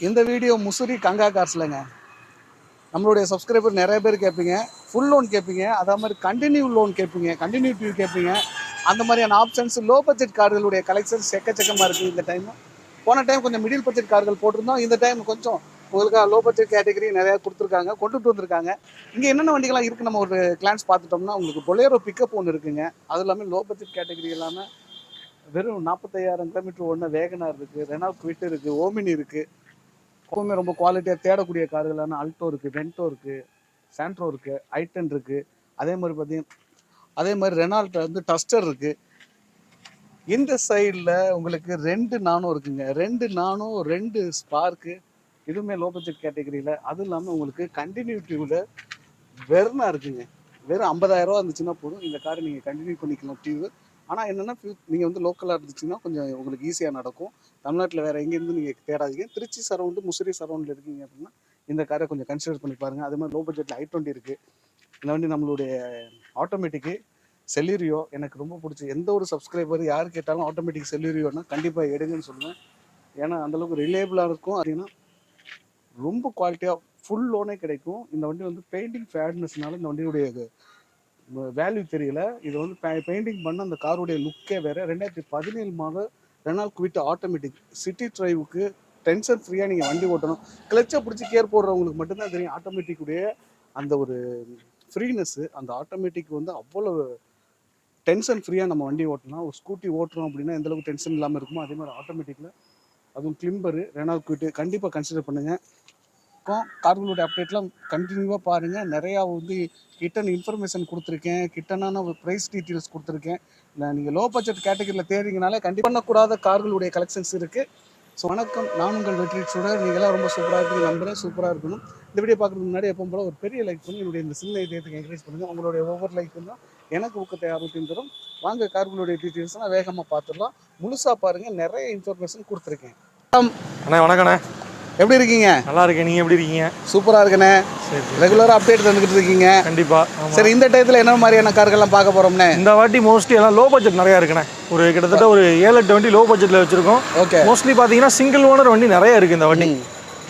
இந்த வீடியோ முசிறி கங்கா கார்ஸ்லங்க. நம்மளுடைய சப்ஸ்கிரைபர் நிறைய பேர் கேட்பீங்க, ஃபுல் லோன் கேட்பீங்க, அதே மாதிரி கண்டினியூ லோன் கேட்பீங்க, கண்டினியூட்டி கேட்பீங்க. அந்த மாதிரியான ஆப்ஷன்ஸ் லோ பட்ஜெட் கார்களுடைய கலெக்ஷன்ஸ் எக்கச்சக்கமாக இருக்குது இந்த டைம். போன டைம் கொஞ்சம் மிடில் பட்ஜெட் கார்கள் போட்டிருந்தோம். இந்த டைம் கொஞ்சம் உங்களுக்கு லோ பட்ஜெட் கேட்டகரி நிறையா கொடுத்துருக்காங்க, கொண்டுட்டு வந்திருக்காங்க. இங்கே என்னென்ன வண்டிகள்லாம் இருக்குது நம்ம ஒரு கிளான்ஸ் பார்த்துட்டோம்னா, உங்களுக்கு பொலேரோ பிக்கப் ஒன்று இருக்குங்க. அது இல்லாமல் லோ பட்ஜெட் கேட்டகரி இல்லாமல் வெறும் 45,000 கிலோமீட்டர் ஒன்று வேகனார் இருக்குது, ரெனால்ட் குவிட் இருக்குது, ஓமினி இருக்குது. எப்பவுமே ரொம்ப குவாலிட்டியாக தேடக்கூடிய கார்களான அல்டோ இருக்குது, வென்டோ இருக்குது, சாண்ட்ரோ இருக்குது, ஐட்டன் இருக்குது. அதே மாதிரி பார்த்தீங்கன்னா அதே மாதிரி ரெனால்ட் வந்து டஸ்டர் இருக்குது. இந்த சைடில் உங்களுக்கு 2 நானோ இருக்குங்க, 2 நானோ, 2 ஸ்பார்க்கு, இதுவுமே லோ பட்ஜெட் கேட்டகரியில். அதுவும் இல்லாமல் உங்களுக்கு கண்டினியூட்டியில் வெர்னா இருக்குங்க. வெறும் 50,000 இருந்துச்சுன்னா போதும், இந்த காரை நீங்கள் கண்டினியூ பண்ணிக்கலாம் டியூ. ஆனால் என்னென்னா நீங்கள் வந்து லோக்கலாக இருந்துச்சுன்னா கொஞ்சம் உங்களுக்கு ஈஸியாக நடக்கும். தமிழ்நாட்டில் வேறு எங்கேருந்து நீங்கள் தேடாதீங்க. திருச்சி சரௌண்டு, முசிறி சரௌண்டில் இருக்கீங்க அப்படின்னா இந்த காரை கொஞ்சம் கன்சிடர் பண்ணி பாருங்கள். அதே மாதிரி லோ பட்ஜெட்டில் i20 இருக்குது. இந்த வண்டி நம்மளுடைய ஆட்டோமேட்டிக்கு செலீரியோ எனக்கு ரொம்ப பிடிச்சி. எந்த ஒரு சப்ஸ்கிரைபர் யார் கேட்டாலும் ஆட்டோமேட்டிக் செலீரியோன்னா கண்டிப்பாக எடுங்கன்னு சொல்லுவேன். ஏன்னா அந்தளவுக்கு ரிலேபிளாக இருக்கும். அப்படின்னா ரொம்ப குவாலிட்டியாக ஃபுல் லோனே கிடைக்கும். இந்த வண்டி வந்து பெயிண்டிங் ஃபேட்னஸ்னால இந்த வண்டியுடைய வேல்யூ தெரியல. இது வந்து பெயிண்டிங் பண்ண அந்த காருடைய லுக்கே வேறு. 2017 model Renault Kwid automatic. City டிரைவுக்கு டென்ஷன் ஃப்ரீயாக நீங்கள் வண்டி ஓட்டணும். கிளச்சை பிடிச்சி கேர் போடுறவங்களுக்கு மட்டும்தான் தெரியும் ஆட்டோமேட்டிக்குடைய அந்த ஒரு ஃப்ரீனஸ்ஸு. அந்த ஆட்டோமேட்டிக் வந்து அவ்வளோ டென்ஷன் ஃப்ரீயாக நம்ம வண்டி ஓட்டலாம். ஒரு ஸ்கூட்டி ஓட்டுறோம் அப்படின்னா எந்தளவுக்கு டென்ஷன் இல்லாமல் இருக்குமோ அதே மாதிரி ஆட்டோமேட்டிக்கில். அதுவும் கிளிம்பரு ரெனால்ட் குவிட் கண்டிப்பாக கன்சிடர் பண்ணுங்கள். கார்களுடைய அப்டேட்லாம் கண்டினியூவாக பாருங்கள். நிறையா வந்து கிட்டன் இன்ஃபர்மேஷன் கொடுத்துருக்கேன், கிட்டனான ஒரு ப்ரைஸ் டீட்டெயில்ஸ் கொடுத்துருக்கேன். நீங்கள் லோ பட்ஜெட் கேட்டகரியில் தேடிங்கனாலே கண்டிப்பாக பண்ணக்கூடாத கார்களுடைய கலெக்ஷன்ஸ் இருக்குது. ஸோ வணக்கம், நான் உங்கள் வெற்றி சுடர். நீங்களாம் ரொம்ப சூப்பராக இருக்குது நம்புகிறேன். சூப்பராக இருக்கணும். இந்த வீடியோ பார்க்குறதுக்கு முன்னாடி எப்பவும் போல ஒரு பெரிய லைக் பண்ணி என்னுடைய இந்த சின்ன இதயத்துக்கு என்கரேஜ் பண்ணுங்கள். உங்களுடைய ஒவ்வொரு லைக்கும் தான் எனக்கு ஊக்கத்தை ஆரோக்கியம் தரும். வாங்க கார்களுடைய டீட்டெயில்ஸ்லாம் வேகமாக பார்த்துடலாம். முழுசாக பாருங்கள், நிறைய இன்ஃபர்மேஷன் கொடுத்துருக்கேன். அண்ணா வணக்கண்ணே, எப்படி இருக்கீங்க? நல்லா இருக்கேன். நீங்கள் எப்படி இருக்கீங்க? சூப்பராக இருக்கண்ணே. ரெகுலராக அப்டேட் தந்துக்கிட்டு இருக்கீங்க. கண்டிப்பாக. சரி, இந்த டயத்தில் என்ன மாதிரியான கார்கள்லாம் பார்க்க போகிறோம்னே? இந்த வாட்டி மோஸ்ட்லி எல்லாம் லோ பட்ஜெட் நிறையா இருக்குண்ணே. ஒரு கிட்டத்தட்ட ஒரு 7-8 வண்டி லோ பட்ஜெட்டில் வச்சுருக்கோம். ஓகே. மோஸ்ட்லி பார்த்தீங்கன்னா சிங்கிள் ஓனர் வண்டி நிறைய இருக்குது இந்த வண்டி.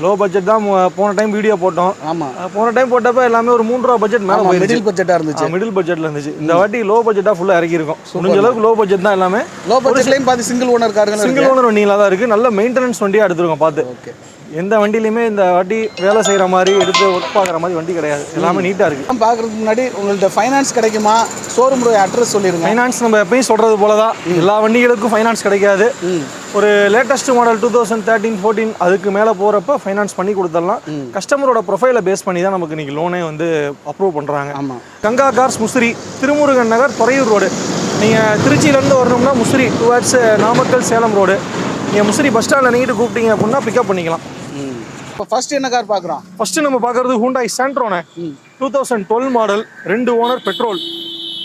லோ பட்ஜெட் தான் போன டைம் வீடியோ போட்டோம். ஆமாம், போன டைம் போட்டப்போ எல்லாமே ஒரு 3 ரூபா பட்ஜெட் மேலே போய் மிடில் பட்ஜெட்டாக இருந்துச்சு. மிடில் பட்ஜெட்டில் இருந்துச்சு. இந்த வாட்டி லோ பட்ஜெட்டாக ஃபுல்லாக இறக்கியிருக்கும். முடிஞ்ச அளவுக்கு லோ பட்ஜெட் தான் எல்லாமே. லோ பட்ஜெட்லையும் பார்த்து சிங்கிள் ஓனர் கார்கள், சிங்கிள் ஓனர் வண்டிகளாக தான் இருக்குது. நல்ல மெயின்டெனன்ஸ் வண்டியாக எடுத்துருக்கோம் பார்த்து. ஓகே. எந்த வண்டியிலையுமே இந்த வாட்டி வேலை செய்கிற மாதிரி எடுத்து ஒர்க் பார்க்குற மாதிரி வண்டி கிடையாது. எல்லாமே நீட்டாக இருக்குது. பார்க்குறதுக்கு முன்னாடி உங்கள்கிட்ட ஃபைனான்ஸ் கிடைக்குமா? ஷோரூம் அட்ரஸ் சொல்லிடுங்க. ஃபைனான்ஸ் நம்ம எப்பயும் சொல்கிறது போல தான், எல்லா வண்டிகளுக்கும் ஃபைனான்ஸ் கிடைக்காது. ஒரு லேட்டஸ்ட் மாடல் 2013-14 அதுக்கு மேலே போகிறப்ப ஃபைனான்ஸ் பண்ணி கொடுத்துடலாம். கஸ்டமரோட ப்ரொஃபைலை பேஸ் பண்ணி தான் நமக்கு இன்றைக்கி லோனே வந்து அப்ரூவ் பண்ணுறாங்க. ஆமாம். கங்கா கார்ஸ் முசிறி, திருமுருகன் நகர், துறையூர் ரோடு. நீங்கள் திருச்சியிலேருந்து வரணும்னா முசிறி டுவர்ட்ஸ் நாமக்கல் சேலம் ரோடு. நீங்கள் முசிறி பஸ் ஸ்டாண்டில் நீங்கிட்டு கூப்பிட்டீங்க அப்படின்னா பிக்கப் பண்ணிக்கலாம். இப்போ ஃபர்ஸ்ட் என்ன கார் பார்க்குறோம்? ஃபஸ்ட்டு நம்ம பார்க்குறது ஹூண்டாய் சாண்ட்ரோனே. 2012 மாடல், 2 ஓனர், பெட்ரோல்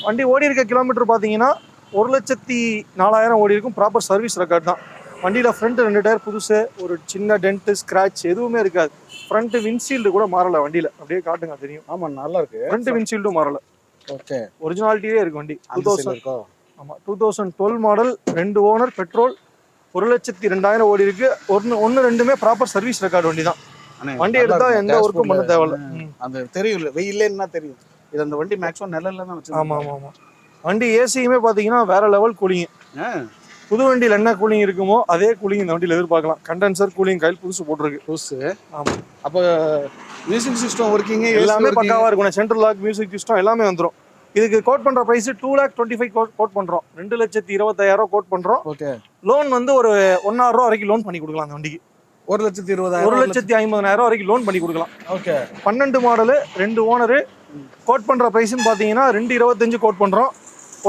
வண்டி. ஓடி இருக்க கிலோமீட்டர் பார்த்தீங்கன்னா 1,04,000 ஓடி இருக்கும். ப்ராப்பர் சர்வீஸ் ரெக்கார்ட் தான். வண்டியில் ஃப்ரண்ட் 2 டயர் புதுசு, ஒரு சின்ன டென்ட்டு ஸ்க்ராட்ச் எதுவுமே இருக்காது. ஃப்ரண்ட் விண்ட்ஷீல்டு கூட மாறலை வண்டியில். அப்படியே காட்டுங்க, தெரியும். ஆமாம், நல்லா இருக்கு. ஃப்ரண்ட் விண்ட்ஷீல்டும் மாறலை. ஓகே. ஒரிஜினாலிட்டியே இருக்கு வண்டி. 2012 மாடல், 2 ஓனர், பெட்ரோல், 1,02,000 ஓடி இருக்கு. ஒன்று ரெண்டுமே ப்ராப்பர் சர்வீஸ் ரெக்கார்டு வண்டி தான். வண்டி எடுத்தா எந்த ஒர்க்கும் பண்ண தேவையில்ல. அந்த தெரியும், வெயில்னா தெரியும். இது அந்த வண்டி மேக்ஸிமம் நிழல்ல தான் வச்சு. ஆமாம். வண்டி ஏசியுமே பார்த்தீங்கன்னா வேற லெவல் கூலிங். புது வண்டியில் என்ன கூலிங் இருக்குமோ அதே கூலிங் இந்த வண்டியில் எதிர்பார்க்கலாம். கண்டென்சர் கூலிங் கையில் புதுசு போட்டிருக்கு. புதுசு. ஆமாம். அப்போ மியூசிக் சிஸ்டம் ஒர்க்கிங் எல்லாமே பக்காவாக இருக்கும். சென்ட்ரல் லாக், மியூசிக் சிஸ்டம் எல்லாமே வந்துடும். இதுக்கு கோட் பண்ணுற ப்ரைஸ் 2,25,000 கோட் பண்ணுறோம். 2,25,000 கோட் பண்ணுறோம். ஓகே. லோன் வந்து ஒரு 1,000 ரூபா வரைக்கும் லோன் பண்ணி கொடுக்கலாம். அந்த வண்டிக்கு 1,20,000, 1,50,000 வரைக்கும் லோன் பண்ணி கொடுக்கலாம். ஓகே. 12 model, 2 owner. கோட் பண்ணுற ப்ரைஸ்ன்னு பார்த்தீங்கன்னா 2,25,000 கோட் பண்ணுறோம்.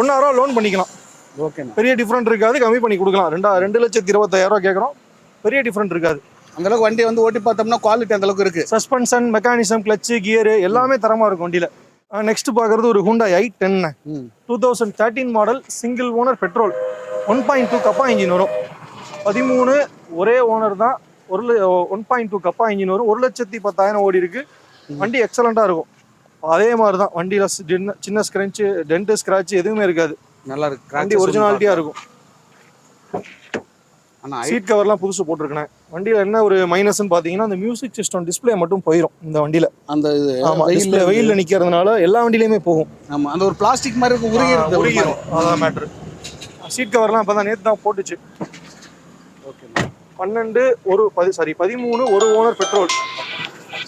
1,000 ரூபா லோன் பண்ணிக்கலாம். ஓகே. பெரிய டிஃப்ரெண்ட் இருக்காது, கம்மி பண்ணி கொடுக்கலாம். 2,25,000 கேட்குறோம். பெரிய டிஃப்ரெண்ட் இருக்காது. அந்தளவுக்கு வண்டி வந்து ஓட்டி பார்த்தோம்னா குவாலிட்டி அந்தளவுக்கு இருக்குது. சஸ்பென்ஷன், மெக்கானிசம், கிளச்சு, கியரு எல்லாமே தரமாக இருக்கும் வண்டியில். நெக்ஸ்ட் பார்க்குறது ஒரு Hyundai i10. 2013 model, single owner, petrol, 1.2 கப்பா இன்ஜின் வரும். 13 ஒரே ஓனர் தான். 1.2 கப்பா இன்ஜின் வரும். 1,10,000 ஓடி இருக்கு. வண்டி எக்ஸலண்ட்டாக இருக்கும். அதே மாதிரி தான் வண்டியில் சின்ன ஸ்க்ரன்ச்சு, டென்ட்டு, ஸ்க்ராட்ச் எதுவுமே இருக்காது. நல்லா இருக்கு. வண்டி ஒரிஜினாலிட்டியாக இருக்கும். ஆனா சீட் கவர்லாம் புதுசு போட்டிருக்கேன். வண்டியில என்ன ஒரு மைனஸ்ன்னு பாத்தீங்கன்னா அந்த மியூசிக் சிஸ்டம் டிஸ்பிளே மட்டும் போயிடும் இந்த வண்டியில. அந்த ஆமா, வெயில்ல நிக்கிறதுனால எல்லா வண்டியிலுமே போகும். ஆமா, அந்த ஒரு பிளாஸ்டிக் மாதிரி இருக்கும், உருகிரும். அதான் மேட்ரு. சீட் கவர்லாம் இப்பதான் நேத்து தான் போட்டுச்சு. ஓகே. 13 ஒரு ஓனர் பெட்ரோல்.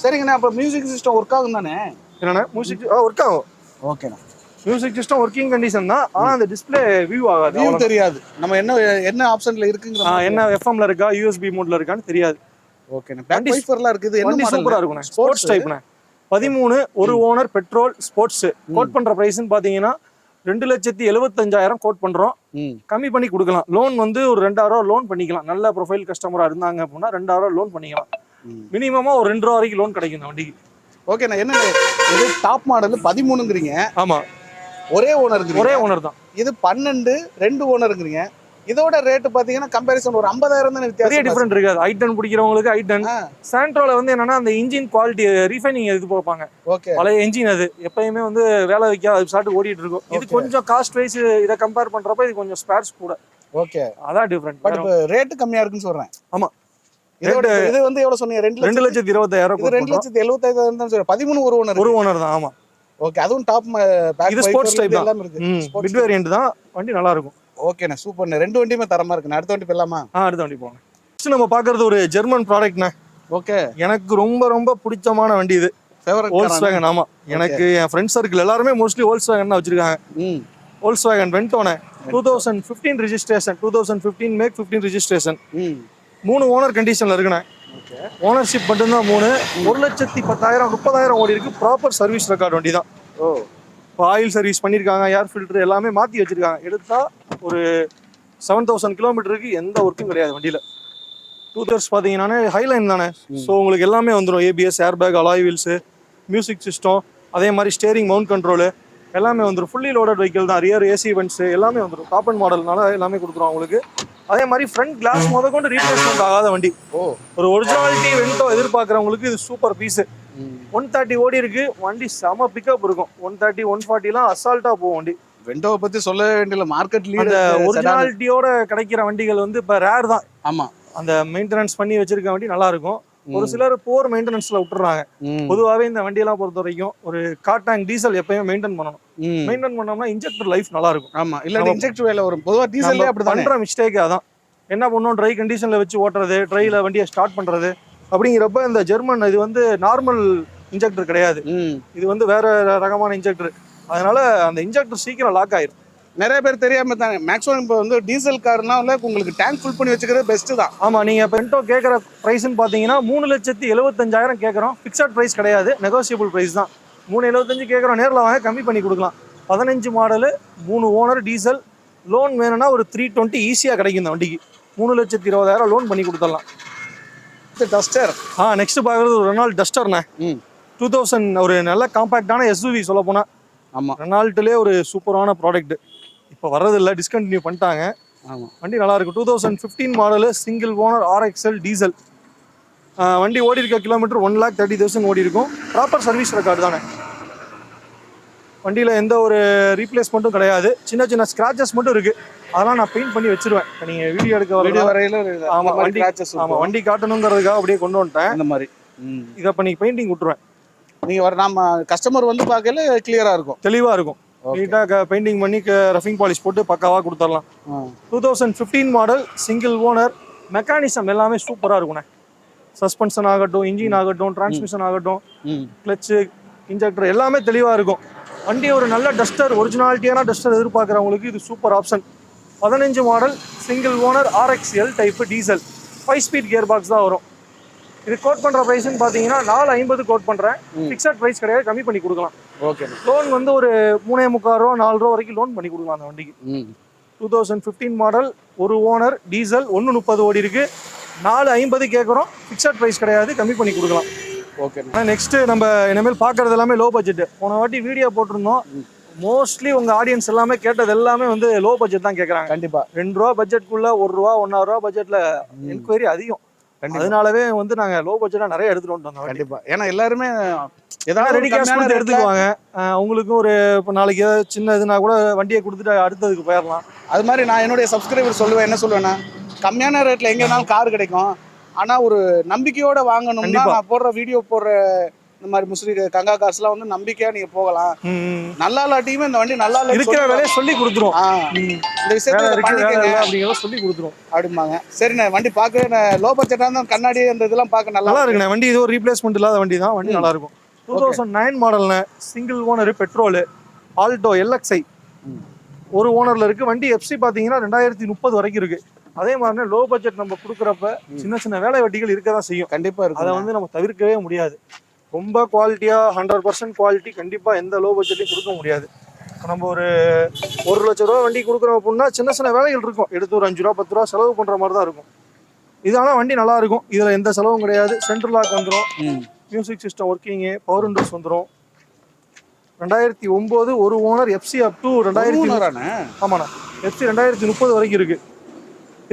சரிங்கண்ணா, அப்ப மியூசிக் சிஸ்டம் ஒர்க் ஆகும் தானே? என்னண்ணா மியூசிக் ஒர்க் ஆகும். ஓகேண்ணா. மியூசிக் சிஸ்டம் ஒர்க்கிங் கண்டிஷன் தான். ஆனா அந்த டிஸ்பிளே வியூ ஆகாது. வியூ தெரியாது. நம்ம என்ன ஆப்ஷன்ல இருக்குங்கற என்ன எஃப்எம்ல இருக்கா யூஎஸ்பி மோட்ல இருக்கான்னு தெரியாது. ஓகேண்ணா. பேக் வைஃபர்லாம் இருக்குது. என்ன மாடல்? சூப்பரா இருக்குண்ணா. ஸ்போர்ட்ஸ் டைப்ண்ணா. 13 ஒரு ஓனர் பெட்ரோல் ஸ்போர்ட்ஸ். கோட் பண்ற பிரைஸ்ன்னு பாத்தீங்கன்னா 2,75,000 கோட் பண்றோம். கம்மி பண்ணி கொடுக்கலாம். லோன் வந்து ஒரு 2,000 லோன் பண்ணிக்கலாம். நல்ல ப்ரொஃபைல் கஸ்டமரா இருந்தாங்க அப்படின்னா 2,000 லோன் பண்ணிக்கலாம். மினிமமா ஒரு 2 ரூபா வரைக்கும் லோன் கிடைக்கும் இந்த வண்டிக்கு. ஓகேண்ணா. என்ன இது டாப் மாடல் 13ங்கறீங்க? ஆமா, ஒரே ஓனர் தான். இது 12 2 ஓனர்ங்கறீங்க. இதோட ரேட் பாத்தீங்கன்னா கம்பேரிசன் ஒரு 50,000 தான் வித்தியாசம். பெரிய டிஃபரண்ட் இருக்காது. i10 பிடிக்கிறவங்களுக்கு i10. சாண்ட்ரோல வந்து என்னன்னா அந்த இன்ஜின் குவாலிட்டி ரீஃபைனிங் இது போப்பாங்க. ஓகே. பழைய இன்ஜின் அது எப்பயுமே வந்து வேலை வைக்காது, அது சாட்டு ஓடிட்டு இருக்கும். இது கொஞ்சம் காஸ்ட் வைஸ் இத கம்பேர் பண்றப்ப இது கொஞ்சம் ஸ்பேர்ஸ் கூட. ஓகே. அதான் டிஃபரண்ட். பட் ரேட் கம்மியா இருக்குன்னு சொல்றேன். ஆமா. இது வந்து எவ்வளவு சொன்னீங்க? 2,25,000. இது 2,75,000 தான் சொல்றேன். 13 ஒரு ஓனர் தான். ஆமா. ஓகே. அதுவும் டாப் பேக். இது ஸ்போர்ட்ஸ் டைப் எல்லாம் இருக்கு. மிட் வேரியன்ட் தான். வண்டி நல்லா இருக்கும். ஓகேண்ணா, சூப்பர்ண்ணே. ரெண்டு வண்டியுமே தரமா இருக்குண்ணே. அடுத்த வண்டி போலாமா? அடுத்த வண்டி போங்க. நெக்ஸ்ட் நம்ம பாக்குறது ஒரு ஜெர்மன் ப்ராடக்ட்ண்ணே. ஓகே. எனக்கு ரொம்ப பிடிச்சமான வண்டி இது. Volkswagen. ஆமா, எனக்கு என் ஃப்ரெண்ட் சர்க்கிள் எல்லாருமே மோஸ்ட்லி Volkswagen தான் வச்சிருக்காங்க. Volkswagen Ventone 2015 registration, 2015 make 15 registration. 3 owner கண்டிஷன்ல இருக்குண்ணே. ஓகே. ஓனர்ஷிப் மட்டும்தான் 3. 1,10,000 30,000 ஓடி இருக்கு. ப்ராப்பர் சர்வீஸ் ரெக்கார்ட் வண்டி தான். ஓ. ஆயில் சர்வீஸ் பண்ணியிருக்காங்க, ஏர் ஃபில்டர் எல்லாமே மாற்றி வச்சிருக்காங்க. எடுத்தா ஒரு 7,000 கிலோமீட்டருக்கு எந்த ஒர்க்கும் கிடையாது வண்டியில். 2 இயர்ஸ் பார்த்தீங்கன்னா ஹைலைன் தானே. ஸோ உங்களுக்கு எல்லாமே வந்துடும். ABS, air bag, alloy wheels, music system, அதே மாதிரி ஸ்டேரிங் மவுண்ட் கண்ட்ரோலு எல்லாமே வந்துடும். ஃபுல்லி லோடட் வெஹிக்கிள் தான். ரியர் ஏசி வென்ட்ஸு எல்லாமே வந்துடும். டாப் அண்ட் மாடல்னால எல்லாமே கொடுத்துரும் உங்களுக்கு. அதே மாதிரி ஃப்ரண்ட் கிளாஸ் கொண்டு ரீப்ளேஸ்மெண்ட் ஆகாத வண்டி. ஒரு ஒரிஜினாலிட்டி வென்டோ எதிர்பார்க்குறவங்களுக்கு இது சூப்பர் பீஸு. 130 ஓடி இருக்கு. வண்டி செம பிக்கப் இருக்கும். 130 140 அசால்ட்டா போகும் வண்டி. வெண்டோவை பத்தி சொல்லவே வேண்டியல. Market leader. ஒரிஜினாலிட்டியோட கிடைக்கிற வண்டிகள் வந்து இப்ப ரேர் தான். ஆமா. அந்த மெயின்டெனன்ஸ் பண்ணி வச்சிருக்க வண்டி நல்லா இருக்கும். ஒரு சிலர் போர் மெயின்டெனன்ஸ்ல விட்டுறாங்க. பொதுவாகவே இந்த வண்டியெல்லாம் பொறுத்த வரைக்கும் ஒரு கார் டேங்க் டீசல் எப்பயுமே மெயின்டைன் பண்ணணும். மெயின்டைன் பண்ணோம்னா இன்ஜெக்டர் லைஃப் நல்லா இருக்கும். ஆமா, இல்ல இன்ஜெக்டர் வேலை வரும். பொதுவா டீசல்லே அப்படி பண்ற மிஸ்டேக் அதான். என்ன பண்ணுவோம், ட்ரை கண்டிஷன்ல வச்சு ஓட்டுறது, ட்ரைல வண்டியை ஸ்டார்ட் பண்றது அப்படிங்கிறப்ப இந்த ஜெர்மன் இது வந்து நார்மல் இன்ஜெக்டர் கிடையாது. இது வந்து வேற ரகமான இன்ஜெக்டர். அதனால அந்த இன்ஜெக்டர் சீக்கிரம் லாக் ஆயிரும். நிறைய பேர் தெரியாம தான். மேக்ஸிமம் இப்போ வந்து டீசல் கார்னா உங்களுக்கு டேங்க் ஃபுல் பண்ணி வச்சுக்கிறது பெஸ்ட் தான். ஆமா, நீங்க பென்டோ கேட்குற ப்ரைஸ்ன்னு பார்த்தீங்கன்னா 3,75,000 கேட்குறோம். ஃபிக்ஸட் ப்ரைஸ் கிடையாது, நெகோசியபிள் ப்ரைஸ் தான். 3,75,000 கேட்குறோம். நேரில் வாங்க, கம்மி பண்ணி கொடுக்கலாம். 15 மாடலு, 3 ஓனர், டீசல். லோன் வேணும்னா ஒரு 320 ஈஸியாக கிடைக்கும் இந்த வண்டிக்கு. 3,20,000 லோன் பண்ணி கொடுத்துடலாம். டஸ்டர். நெக்ஸ்ட் பார்க்குறது ஒரு ரெனால்ட் டஸ்டர்ண்ணே. 2000 ஒரு நல்ல காம்பேக்டான எஸ்யூவி சொல்ல போனா. ஆமா, ரெனால்ட்லேயே ஒரு சூப்பரான ப்ராடக்ட். இப்போ வர்றதில்லை, டிஸ்கண்டினியூ பண்ணிட்டாங்க. ஆமாம், வண்டி நல்லா இருக்கும். 2015 model, single owner, RXL diesel. வண்டி ஓடி இருக்க கிலோமீட்டர் 1,30,000 ஓடி இருக்கும். ப்ராப்பர் சர்வீஸ் ரெக்கார்டு தானே. வண்டியில் எந்த ஒரு ரீப்ளேஸ்மெண்ட்டும் கிடையாது. சின்ன சின்ன ஸ்க்ராச்சஸ் மட்டும் இருக்கு. அதெல்லாம் நான் பெயிண்ட் பண்ணி வச்சிருவேன். இப்போ நீங்கள் வீடியோ எடுக்க வரையில. ஆமாம், வண்டி காட்டணுங்கிறதுக்காக அப்படியே கொண்டு வந்துட்டேன். இந்த மாதிரி இதை இப்போ நீங்கள் பெயிண்டிங் விட்டுருவேன். நீங்கள் நம்ம கஸ்டமர் வந்து பார்க்கல கிளியராக இருக்கும், தெளிவாக இருக்கும். நீட்டாக பெயிண்டிங் பண்ணி ரஃபிங் பாலிஷ் போட்டு பக்காவாக கொடுத்துடலாம். 2015 மாடல், சிங்கிள் ஓனர், மெக்கானிசம் எல்லாமே சூப்பராக இருக்குண்ணே. சஸ்பென்ஷன் ஆகட்டும், இன்ஜின் ஆகட்டும், டிரான்ஸ்மிஷன் ஆகட்டும், கிளச்சு, இன்ஜெக்டர் எல்லாமே தெளிவாக இருக்கும். வண்டி ஒரு நல்ல டஸ்டர், ஒரிஜினாலிட்டியான டஸ்டர் எதிர்பார்க்குறவங்களுக்கு இது super option. 15 model, single owner, RXL type diesel, 5 speed gear box தான் வரும். இது கோட் பண்ணுற ப்ரைஸ்ன்னு பார்த்தீங்கன்னா 450 கோட் பண்ணுறேன். ஃபிக்ஸட் ப்ரைஸ் கிடையாது, கம்மி பண்ணி கொடுக்கலாம். ஓகே. லோன் வந்து ஒரு 3,350 ரூபா 4 ரூபா வரைக்கும் லோன் பண்ணி கொடுக்கலாம் அந்த வண்டிக்கு. 2015 மாடல், ஒரு ஓனர், டீசல், 130 ஓடி இருக்கு. 450 கேட்குறோம். ஃபிக்ஸட் ப்ரைஸ் கிடையாது, கம்மி பண்ணி கொடுக்கலாம். ஓகே. நெக்ஸ்ட் நம்ம இனிமேல் பார்க்கறது எல்லாமே லோ பட்ஜெட். போன வாட்டி வீடியோ போட்டிருந்தோம். மோஸ்ட்லி உங்க ஆடியன்ஸ் எல்லாமே கேட்டது எல்லாமே வந்து லோ பட்ஜெட் தான் கேட்குறாங்க. கண்டிப்பா 2 ரூபா பட்ஜெட்குள்ள, 1 ரூபா 1.5 ரூபா பட்ஜெட்ல என்கொயரி அதிகம். அதனாலவே வந்து நாங்க லோ பட்ஜெட்டா நிறைய எடுத்துட்டு வந்தோம். கண்டிப்பா. ஏன்னா எல்லாருமே ஏதாவது ரெடி கேஷ் கொடுத்து எடுத்துக்குவாங்க. உங்களுக்கும் ஒரு இப்போ நாளைக்கு ஏதாவது சின்ன இதுனா கூட வண்டியை கொடுத்துட்டு அடுத்ததுக்கு போயிடலாம். அது மாதிரி நான் என்னுடைய சப்ஸ்கிரைபர் சொல்லுவேன். என்ன சொல்லுவேன்னா, கம்மியான ரேட்ல எங்க வேணாலும் கார் கிடைக்கும். ஆனா ஒரு நம்பிக்கையோட வாங்கணும்னா கண்டிப்பா. நான் போடுற வீடியோ போடுற இந்த மாதிரி முஸ்லி கங்கா கார்ஸ்லாம் வந்து நம்பிக்கையா நீங்க போகலாம். நல்லா இல்லாட்டியுமே இந்த வண்டி நல்லா இல்ல இருக்கிற வேலையை சொல்லி கொடுத்துரும். இந்த விஷயத்தை இதை பண்ணிக்கங்க அப்படிங்கிறத சொல்லி கொடுத்துரும் அப்படிம்பாங்க. சரிண்ணே, வண்டி பார்க்க லோ பட்ஜெட்டா இருந்தா கண்ணாடி அந்த இதெல்லாம் பார்க்க நல்லா நல்லா இருக்குண்ணே. வண்டி இது ஒரு ரீப்ளேஸ்மெண்ட் இல்லாத வண்டி தான். வண்டி நல்லா இருக்கும். 2009 மாடல்ண்ணே. Single owner petrol. Alto LXi ஒரு ஓனர்ல இருக்கு. வண்டி எஃப்சி பாத்தீங்கன்னா 2030 வரைக்கும் இருக்கு. அதே மாதிரி லோ பட்ஜெட் நம்ம கொடுக்குறப்ப சின்ன சின்ன வேலை வெட்டிகள் இருக்க தான் செய்யும். கண்டிப்பா இருக்கு. அதை வந்து நம்ம தவிர்க்கவே முடியாது. ரொம்ப குவாலிட்டியா 100% குவாலிட்டி கண்டிப்பா எந்த லோ பட்ஜெட்லையும் கொடுக்க முடியாது. நம்ம ஒரு 1 லட்ச ரூபா வண்டி கொடுக்குறோம் அப்படின்னா சின்ன சின்ன வேலைகள் இருக்கும். எடுத்து ஒரு 5 ரூபா 10 ரூபா செலவு பண்ற மாதிரி தான் இருக்கும். இதனால வண்டி நல்லா இருக்கும். இதுல எந்த செலவும் கிடையாது. சென்ட்ரல் லாக் வந்துடும். Music system working, power Windows வந்துடும். 2009 ஒரு ஓனர். FC up to 2000. ஆமாண்ணா, எஃப்சி 2030 வரைக்கும் இருக்கு.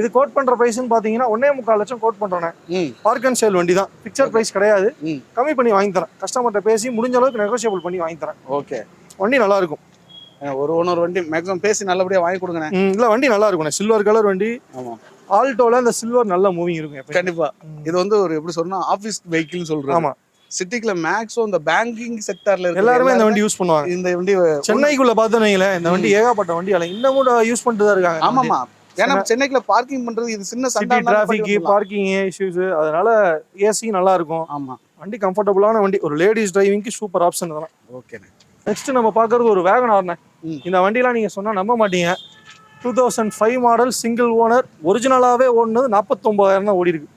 இது கோட் பண்ற பிரைஸ்ன்னு பாத்தீங்கன்னா 1.25 லட்சம் கோட் பண்றேன். பார்க் அண்ட் சேல் வண்டி தான். பிக்சர் பிரைஸ் கிடையாது. கம்மி பண்ணி வாங்கி தரேன். கஸ்டமர்கிட்ட பேசி முடிஞ்ச அளவுக்கு நெகோசியபிள் பண்ணி வாங்கி தரேன். ஓகே, வண்டி நல்லா இருக்கும். ஒரு ஓனர் வண்டி மேக்ஸிமம் பேசி நல்லபடியா வாங்கி கொடுங்க. இல்ல வண்டி நல்லா இருக்கும். சில்வர் கலர் வண்டி. ஆமா, ஆல்டோல இந்த சில்வர் நல்ல மூவிங் இருக்கும். கண்டிப்பா. இது வந்து ஒரு எப்படி சொன்னா ஆபீஸ் வெஹிக்கிள் சொல்றோம். ஆமா, சிட்டிக்குள்ள மேக்ஸிமம் இந்த பேங்கிங் செக்டார்ல எல்லாருமே இந்த வண்டி யூஸ் பண்ணுவாங்க. இந்த வண்டி சென்னைக்குள்ள பார்த்தோன்னீங்களே, இந்த வண்டி ஏகப்பட்ட வண்டி அல்ல இன்னமும் யூஸ் பண்ணிட்டு தான் இருக்காங்க. ஆமாமா, ஏன்னா சென்னைக்குள்ள பார்க்கிங் பண்றது இது சின்ன சிட்டி டிராஃபிக், பார்க்கிங் இஷ்யூஸ், அதனால ஏசி நல்லா இருக்கும். ஆமா, வண்டி கம்ஃபர்டபுளான வண்டி. ஒரு லேடிஸ் டிரைவிங்க்கு சூப்பர் ஆப்ஷன் தான். ஓகே. நெக்ஸ்ட் நம்ம பார்க்கறது ஒரு வேகனார்ண்ணே. இந்த வண்டிலாம் நீங்க சொன்னா நம்ப மாட்டீங்க. 2005 மாடல் சிங்கிள் ஓனர். ஒரிஜினலாவே ஓடுனது 49,000 தான் ஓடி இருக்கு.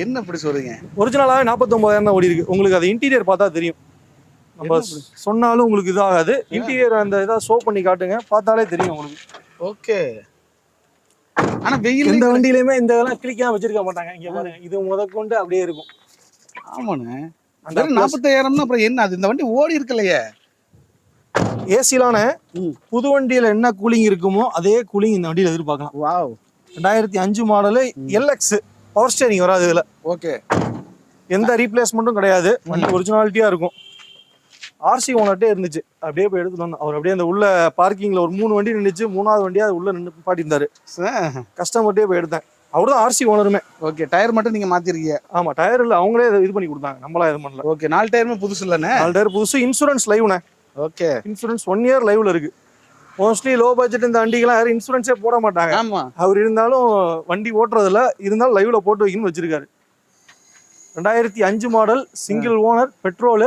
என்ன இப்படி சொல்றீங்க? ஒரிஜினலாவே 49,000 தான் ஓடி இருக்கு. உங்களுக்கு அது இன்டீரியர் பார்த்தா தெரியும். நம்ம சொன்னாலும் உங்களுக்கு இதாகாது. இன்டீரியர் அந்த இதை ஷோ பண்ணி காட்டுங்க, பார்த்தாலே தெரியும் உங்களுக்கு. ஓகே. ஆனா வெயில் எந்த வண்டியிலுமே இந்த இதெல்லாம் கிளிக்காம வச்சிருக்க மாட்டாங்க. இங்க பாருங்க, இது முதற்கொண்டு அப்படியே இருக்கும். ஆமாண்ணே, அந்த 45,000 அப்புறம் என்ன அது? இந்த வண்டி ஓடி இருக்கலையே. ஏசிலான புது வண்டியில என்ன கூலிங் இருக்குமோ அதே கூலிங் இந்த வண்டியில எதிர்பார்க்கலாம். Wow. 2005 model LX. Power steering வராது இதுல. ஓகே. எந்த ரீப்ளேஸ்மெண்ட்டும் கிடையாது. வண்டி ஒரிஜினாலிட்டியா இருக்கும். ஆர்சி ஓனர்ட்டே இருந்துச்சு. அப்படியே போய் எடுத்துட்டு வந்தோம். அவர் அப்படியே அந்த உள்ள பார்க்கிங்ல ஒரு 3 வண்டி நின்றுச்சு. 3வது வண்டியா அது உள்ள நின்று பாட்டி இருந்தாரு. கஸ்டமர்ட்டே போய் எடுத்தேன். அவரு தான் ஆர்சி ஓனருமே. ஓகே. டயர் மட்டும் நீங்க மாத்திருக்கீங்க? ஆமா, டயர் இல்ல, அவங்களே இது பண்ணி கொடுத்தாங்க. நம்மளா இது பண்ணல. ஓகே. 4 டயருமே புதுசு இல்லண்ணே? 4 டயர் புதுசு. இன்சூரன்ஸ் லைவ்ண்ணே. ஓகே. இன்சூரன்ஸ் 1 இயர் லைவ்ல இருக்கு. மோஸ்ட்லி லோ பட்ஜெட் இந்த வண்டிக்கெல்லாம் யாரும் இன்சூரன்ஸே போட மாட்டாங்க. ஆமா, அவர் இருந்தாலும் வண்டி ஓட்டுறதுல இருந்தாலும் லைவ்ல போட்டு வைக்கணும்னு வச்சிருக்காரு. 2005 மாடல் சிங்கிள் ஓனர் பெட்ரோல்.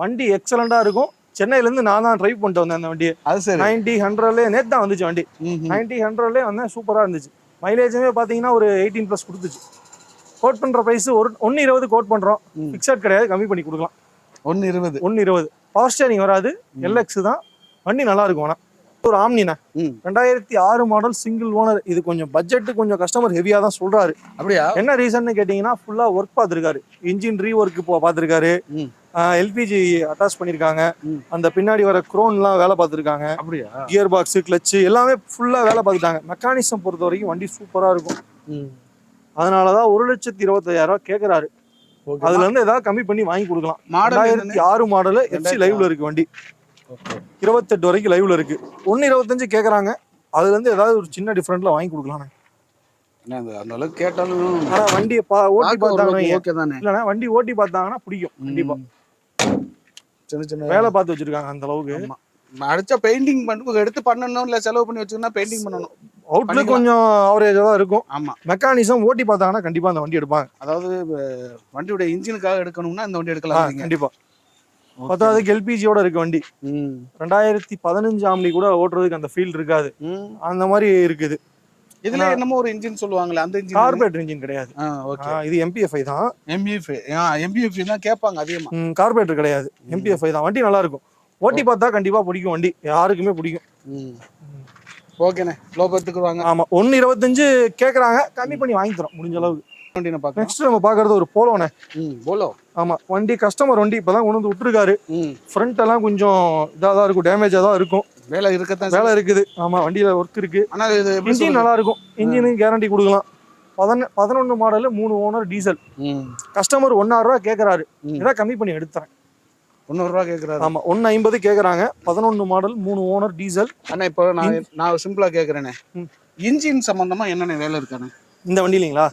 வண்டி எக்ஸலண்டா இருக்கும். சென்னையில இருந்து நான் தான் டிரைவ் பண்ணிட்டு வந்தேன் அந்த வண்டியை. அது சரி. 90-100 நேத்து தான் வந்துச்சு வண்டி. 90-100 வந்தேன். சூப்பரா இருந்துச்சு. மைலேஜுமே பாத்தீங்கன்னா ஒரு 18+ கொடுத்துச்சு. கோட் பண்ற பிரைஸ் 1.20 கோட் பண்றோம். பிக்சட் கிடையாது, கம்மி பண்ணி கொடுக்கலாம். 1.20. பவர் ஸ்டேரிங் வராது. LX தான். வண்டி நல்லா இருக்கும். ஆனா ஒரு ஆம்னினா 2006 மாடல் சிங்கிள் ஓனர். இது கொஞ்சம் பட்ஜெட் கொஞ்சம் கஸ்டமர் ஹெவியா தான் சொல்றாரு. அப்படியா? என்ன ரீசன் கேட்டீங்கன்னா ஃபுல்லா ஒர்க் பார்த்திருக்காரு. இன்ஜின் ரீஒர்க் பார்த்திருக்காரு. எல்பிஜி அட்டாச் பண்ணிருக்காங்க. அந்த பின்னாடி வர குரோன்லாம் வேலை பார்த்துருக்காங்க. அப்படியா? கியர் பாக்ஸ், கிளச்சு எல்லாமே ஃபுல்லா வேலை பார்த்துட்டாங்க. மெக்கானிசம் பொறுத்த வரைக்கும் வண்டி சூப்பரா இருக்கும். அதனாலதான் 1,25,000 கேட்கறாரு. அதுல இருந்து ஏதாவது கம்மி பண்ணி வாங்கி கொடுக்கலாம். 2006 மாடல் எஃப்சி லைவ்ல இருக்கு வண்டி. 28 வரைக்கும் லைவ்ல இருக்கு. 1.25 கேக்குறாங்க. அதுல இருந்து ஏதாவது ஒரு சின்ன டிஃபரெண்ட்ல வாங்கி கொடுக்கலாம். அந்த அளவுக்கு கேட்டாலும் ஆனா வண்டியை ஓட்டி பார்த்தாங்கன்னா ஓகே தானே? இல்லைன்னா வண்டி ஓட்டி பார்த்தாங்கன்னா பிடிக்கும். கண்டிப்பா சின்ன சின்ன வேலை பார்த்து வச்சிருக்காங்க அந்த அளவுக்கு. அடிச்சா பெயிண்டிங் பண்ணி எடுத்து பண்ணணும், இல்ல செலவு பண்ணி வச்சுன்னா பெயிண்டிங் பண்ணணும். அவுட்லுக் கொஞ்சம் ஆவரேஜா தான் இருக்கும். ஆமா, மெக்கானிசம் ஓட்டி பார்த்தாங்கன்னா கண்டிப்பா அந்த வண்டி எடுப்பாங்க. அதாவது வண்டியோட இன்ஜினுக்காக எடுக்கணும்னா இந்த வண்டி எடுக்கலாம் கண்டிப்பா. 10வது எல்பிஜியோட இருக்கு வண்டி. 2015 ஆம்னி கூட ஓட்டுறதுக்கு அந்த ஃபீல் இருக்காது. அந்த மாதிரி இருக்குது. இதுல என்னமோ ஒரு இன்ஜின் சொல்லுவாங்களே, அந்த இன்ஜின் கார்பரேட்டர் இன்ஜின் கிடையாது. இது MPFI தான். MPFI தான் கேட்பாங்க அதிகமா. கார்பரேட்டர் கிடையாது, MPFI தான். வண்டி நல்லா இருக்கும். ஓட்டி பார்த்தா கண்டிப்பா பிடிக்கும். வண்டி யாருக்குமே பிடிக்கும். ஓகேண்ணே, லோ பட்ஜெட்டுக்கு வாங்க. ஆமா, 1.25 கேக்குறாங்க, கம்மி பண்ணி வாங்கி தரோம் முடிஞ்ச அளவுக்கு. நெக்ஸ்ட் நம்ம பாக்குறது ஒரு போலோண்ணே. போலோ. ஆமா, வண்டி கஸ்டமர் வண்டி இப்பதான் கொண்டு வந்து விட்டுருக்காரு. ஃப்ரண்ட் எல்லாம் கொஞ்சம் இதாதான் இருக்கும், டேமேஜா தான் இருக்கும். வேலை இருக்கத்தான், வேலை இருக்குது. ஆமா, வண்டியில ஒர்க் இருக்கு. ஆனா இது இன்ஜின் நல்லா இருக்கும். இன்ஜினுக்கு கேரண்டி கொடுக்கலாம். 11 மாடல் 3 ஓனர் டீசல். கஸ்டமர் 1,000 ரூபா கேக்குறாரு. ஏதாவது கம்மி பண்ணி எடுத்துறேன். 1,000 ரூபா கேக்குறாரு. ஆமா, 1.50 கேக்குறாங்க. 11 மாடல் 3 ஓனர் டீசல். அண்ணா இப்போ நான் சிம்பிளா கேக்குறேனே, இன்ஜின் சம்பந்தமா என்னென்ன வேலை இருக்கானே? இந்த வண்டி இல்லைங்களா,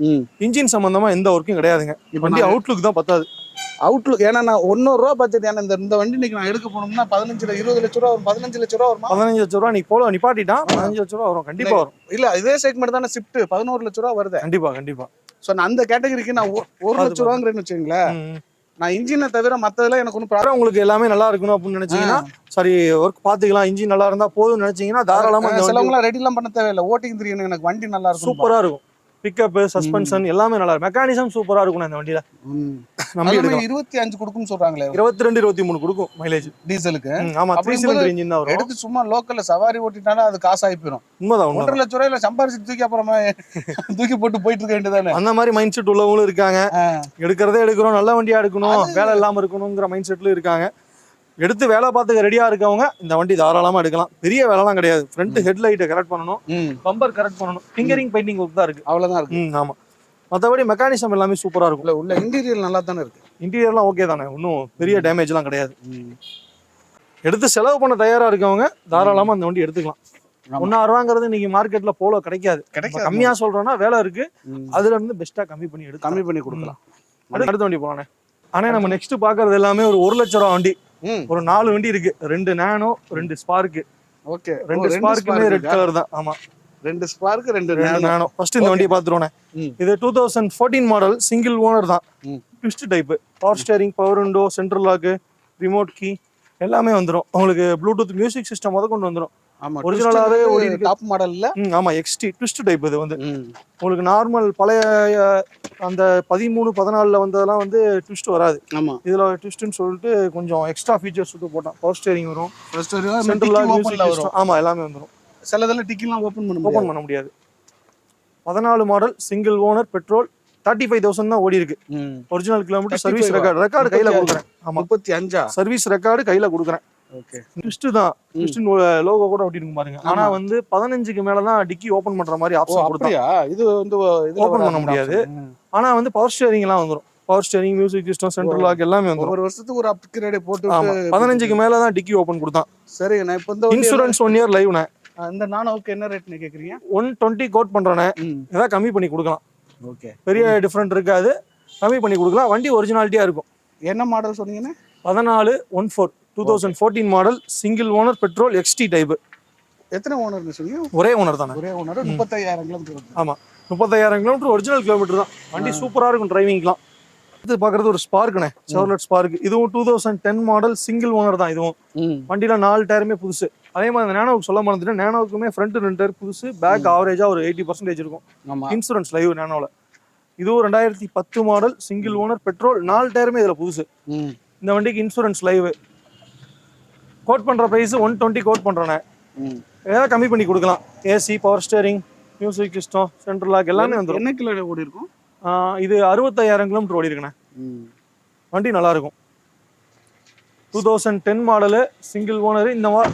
இன்ஜின் சம்பந்தமா எந்த ஒர்க்கும் கிடையாதுங்க. வண்டி அவுட்லுக் தான் பத்தாது. அவுட்லுக் ஏன்னா நான் 100 ரூபா பட்ஜெட். ஏன்னா இந்த வண்டி இன்னைக்கு நான் எடுக்க போனோம்னா 20 லட்ச ரூபா வரும். 15 லட்ச ரூபா வருமா? 15 லட்ச ரூபா நீ போல நிப்பாட்டிட்டான் 15 லட்ச ரூபா வரும், கண்டிப்பா வரும். இல்ல இதே செக்மெண்ட் தானே ஸ்விஃப்ட் 11 லட்ச ரூபா வருது. கண்டிப்பா. ஸோ நான் அந்த கேட்டகரிக்கு நான் 1 லட்ச ரூபாங்கிறேன்னு வச்சுங்களேன். நான் இன்ஜினை தவிர மற்றதெல்லாம் எனக்கு ஒன்றும் உங்களுக்கு எல்லாமே நல்லா இருக்கணும் அப்படின்னு நினைச்சீங்கன்னா சரி ஒர்க் பாத்துக்கலாம். இன்ஜின் நல்லா இருந்தா போதும்னு நினைச்சீங்கன்னா தாராளமா சிலவங்களாம் ரெடிலாம் பண்ண தேவையில்லை. ஓட்டிங் தெரியும், எனக்கு வண்டி நல்லா இருக்கும், சூப்பரா இருக்கும். பிக்கப், சஸ்பென்ஷன் எல்லாமே நல்லா இருக்கும். மெக்கானிசம் சூப்பரா இருக்கும் இந்த வண்டியில. நம்ம 25 கொடுக்கும் சொல்றாங்களே, 22 23 கொடுக்கும் மைலேஜ் டீசலுக்கு. ஆமா, 3 சிலிண்டர் இன்ஜின் தான் வரும். எடுத்து சும்மா லோக்கல்ல சவாரி ஓட்டிட்டானா அது காசு ஆகி போயிடும். உண்மைதான். 1.5 லட்ச ரூபாயில சம்பாரிச்சு தூக்கி அப்புறமா தூக்கி போட்டு போயிட்டு இருக்க வேண்டியதானே. அந்த மாதிரி மைண்ட் செட் உள்ளவங்களும் இருக்காங்க. எடுக்கிறதே எடுக்கிறோம், நல்ல வண்டியா எடுக்கணும், வேலை இல்லாம இருக்கணுங்கிற மைண்ட் செட்ல இருக்காங்க. எடுத்து வேலை பார்த்துக்க ரெடியா இருக்கவங்க இந்த வண்டி தாராளமா எடுக்கலாம். பெரிய வேலைலாம் கிடையாது. ஃப்ரண்ட் ஹெட்லைட்டை கரெக்ட் பண்ணணும், பம்பர் கரெக்ட் பண்ணணும், ஃபிங்கரிங் பெயிண்டிங் ஒர்க் தான் இருக்கு, அவ்வளவுதான் இருக்கு. ஆமா, மற்றபடி மெக்கானிசம் எல்லாமே சூப்பரா இருக்கும். உள்ள இன்டீரியர் நல்லா தானே இருக்கு. இன்டீரியர்லாம் ஓகே தானே, ஒன்றும் பெரிய டேமேஜ்லாம் கிடையாது. எடுத்து செலவு பண்ண தயாரா இருக்கவங்க தாராளமா அந்த வண்டி எடுத்துக்கலாம். 1,000 ரூபாங்கிறது இன்னைக்கு மார்க்கெட்ல போல கிடைக்காது. கம்மியா சொல்றோம்னா வேலை இருக்கு, அதுல இருந்து பெஸ்டா கம்மி பண்ணி கொடுக்கலாம். அடுத்த வண்டி போலானே. ஆனா நம்ம நெக்ஸ்ட் பாக்குறது எல்லாமே ஒரு 1 லட்ச ரூபா வண்டி. ஒரு 4 வண்டி இருக்கு. 2 நானோ, 2 ஸ்பார்க். ஓகே, 2 ஸ்பார்க்குமே ரெட் கலர் தான். ஆமா, 2 ஸ்பார்க் 2 நானோ. ஃபர்ஸ்ட் இந்த வண்டியை பாத்துறோனே. இது 2014 மாடல், சிங்கிள் ஓனர் தான். Twist type, power steering, power window, central lock, remote key எல்லாமே வந்துரும். உங்களுக்கு ப்ளூடூத் மியூசிக் சிஸ்டம் முத கொண்டு வந்துரும். ஆமா, ஒரிஜினலாவே ஓடி டாப் மாடல்ல. ஆமா, XT ட்விஸ்ட் டைப். இது வந்து உங்களுக்கு நார்மல் பழைய அந்த 13 14ல வந்ததெல்லாம் வந்து ட்விஸ்ட் வராது. ஆமா, இதுல ட்விஸ்ட்னு சொல்லிட்டு கொஞ்சம் எக்ஸ்ட்ரா ஃபீச்சர்ஸ் வந்து போட்டான். பவர் ஸ்டீரிங் வரும், சென்ட்ரல் லாக், மியூசிக் சிஸ்டம். ஆமா, எல்லாமே வந்துரும். சிலதெல்லாம் டிக்கிலாம் ஓபன் பண்ண முடியாது. 14 மாடல், சிங்கிள் ஓனர், பெட்ரோல், 35,000 தான் ஓடி இருக்கு. ஒரிஜினல் கிலோமீட்டர், சர்வீஸ் ரெக்கார்டு கையில கொடுக்குறேன். ஆமா, 35 சர்வீஸ் ரெக்கார்டு கையில கொடுக்குறேன். ஓகே, ட்விஸ்ட் தான். ட்விஸ்ட் லோகோ கூட ஒட்டிருக்கு பாருங்க. ஆனா வந்து 15க்கு மேல தான் டிக்கி ஓபன் பண்ற மாதிரி ஆப்ஷன் கொடுத்தாங்க. இது வந்து ஓபன் பண்ண முடியாது. ஆனா வந்து பவர் ஸ்டீரிங் எல்லாம் வந்துரும். Power steering, music system, central lock எல்லாமே வந்துரும். ஒரு வருஷத்துக்கு ஒரு அப்கிரேட் போட்டு 15க்கு மேல தான் டிக்கி ஓபன் கொடுத்தான். சரி, நான் இப்போ இந்த இன்சூரன்ஸ் 1 இயர் லைவ்னே. இந்த நானோக்கு என்ன ரேட்னு கேக்குறீங்க? 120 கோட் பண்றேனே. ஏதா கம்மி பண்ணி கொடுக்கலாம். ஓகே, பெரிய டிஃபரண்ட் இருக்காது, கம்மி பண்ணி கொடுக்கலாம். வண்டி ஒரிஜினாலிட்டியா இருக்கும். என்ன மாடல் சொன்னீங்கன்னா? 14 2014 model, single owner, petrol, XT type. எத்தனை ஓனர்னு சொன்னீங்க? ஒரே ஓனர் தானே. ஒரே ஓனர். 35,000 கிலோமீட்டர். ஆமா, 35,000 கிலோமீட்டர் ஒரிஜினல் கிலோமீட்டர் தான். வண்டி சூப்பரா இருக்கும் டிரைவிங்லாம். இது பாக்குறது ஒரு ஸ்பார்க்னே, செவர்லெட் ஸ்பார்க். இதுவும் 2010 மாடல், சிங்கிள் ஓனர் தான். இதுவும் வண்டியில 4 டயருமே புதுசு. அதே மாதிரி அந்த நேனோவுக்கு சொல்ல மறந்துட்டேன். நேனோவுக்குமே ஃப்ரண்ட் 2 டயர் புதுசு, பேக் ஆவரேஜா ஒரு 80% இருக்கும். இன்சூரன்ஸ் லைவ் நேனோல. இதுவும் 2010 மாடல், சிங்கிள் ஓனர், பெட்ரோல், 4 டயருமே இதுல புதுசு. இந்த வண்டிக்கு இன்சூரன்ஸ் லைவ். கோட் பண்ற பிரைஸ் 120 கோட் பண்றேனே. ஏதாவது கம்மி பண்ணி கொடுக்கலாம். AC, power steering, music system, central lock எல்லாமே வந்துரும். என்ன கிலோ ஓடி இருக்கும்? இது 65,000 கிலோமீட்டர் ஓடி இருக்குண்ணே. வண்டி நல்லா இருக்கும். 2010 மாடலு, சிங்கிள் ஓனர்.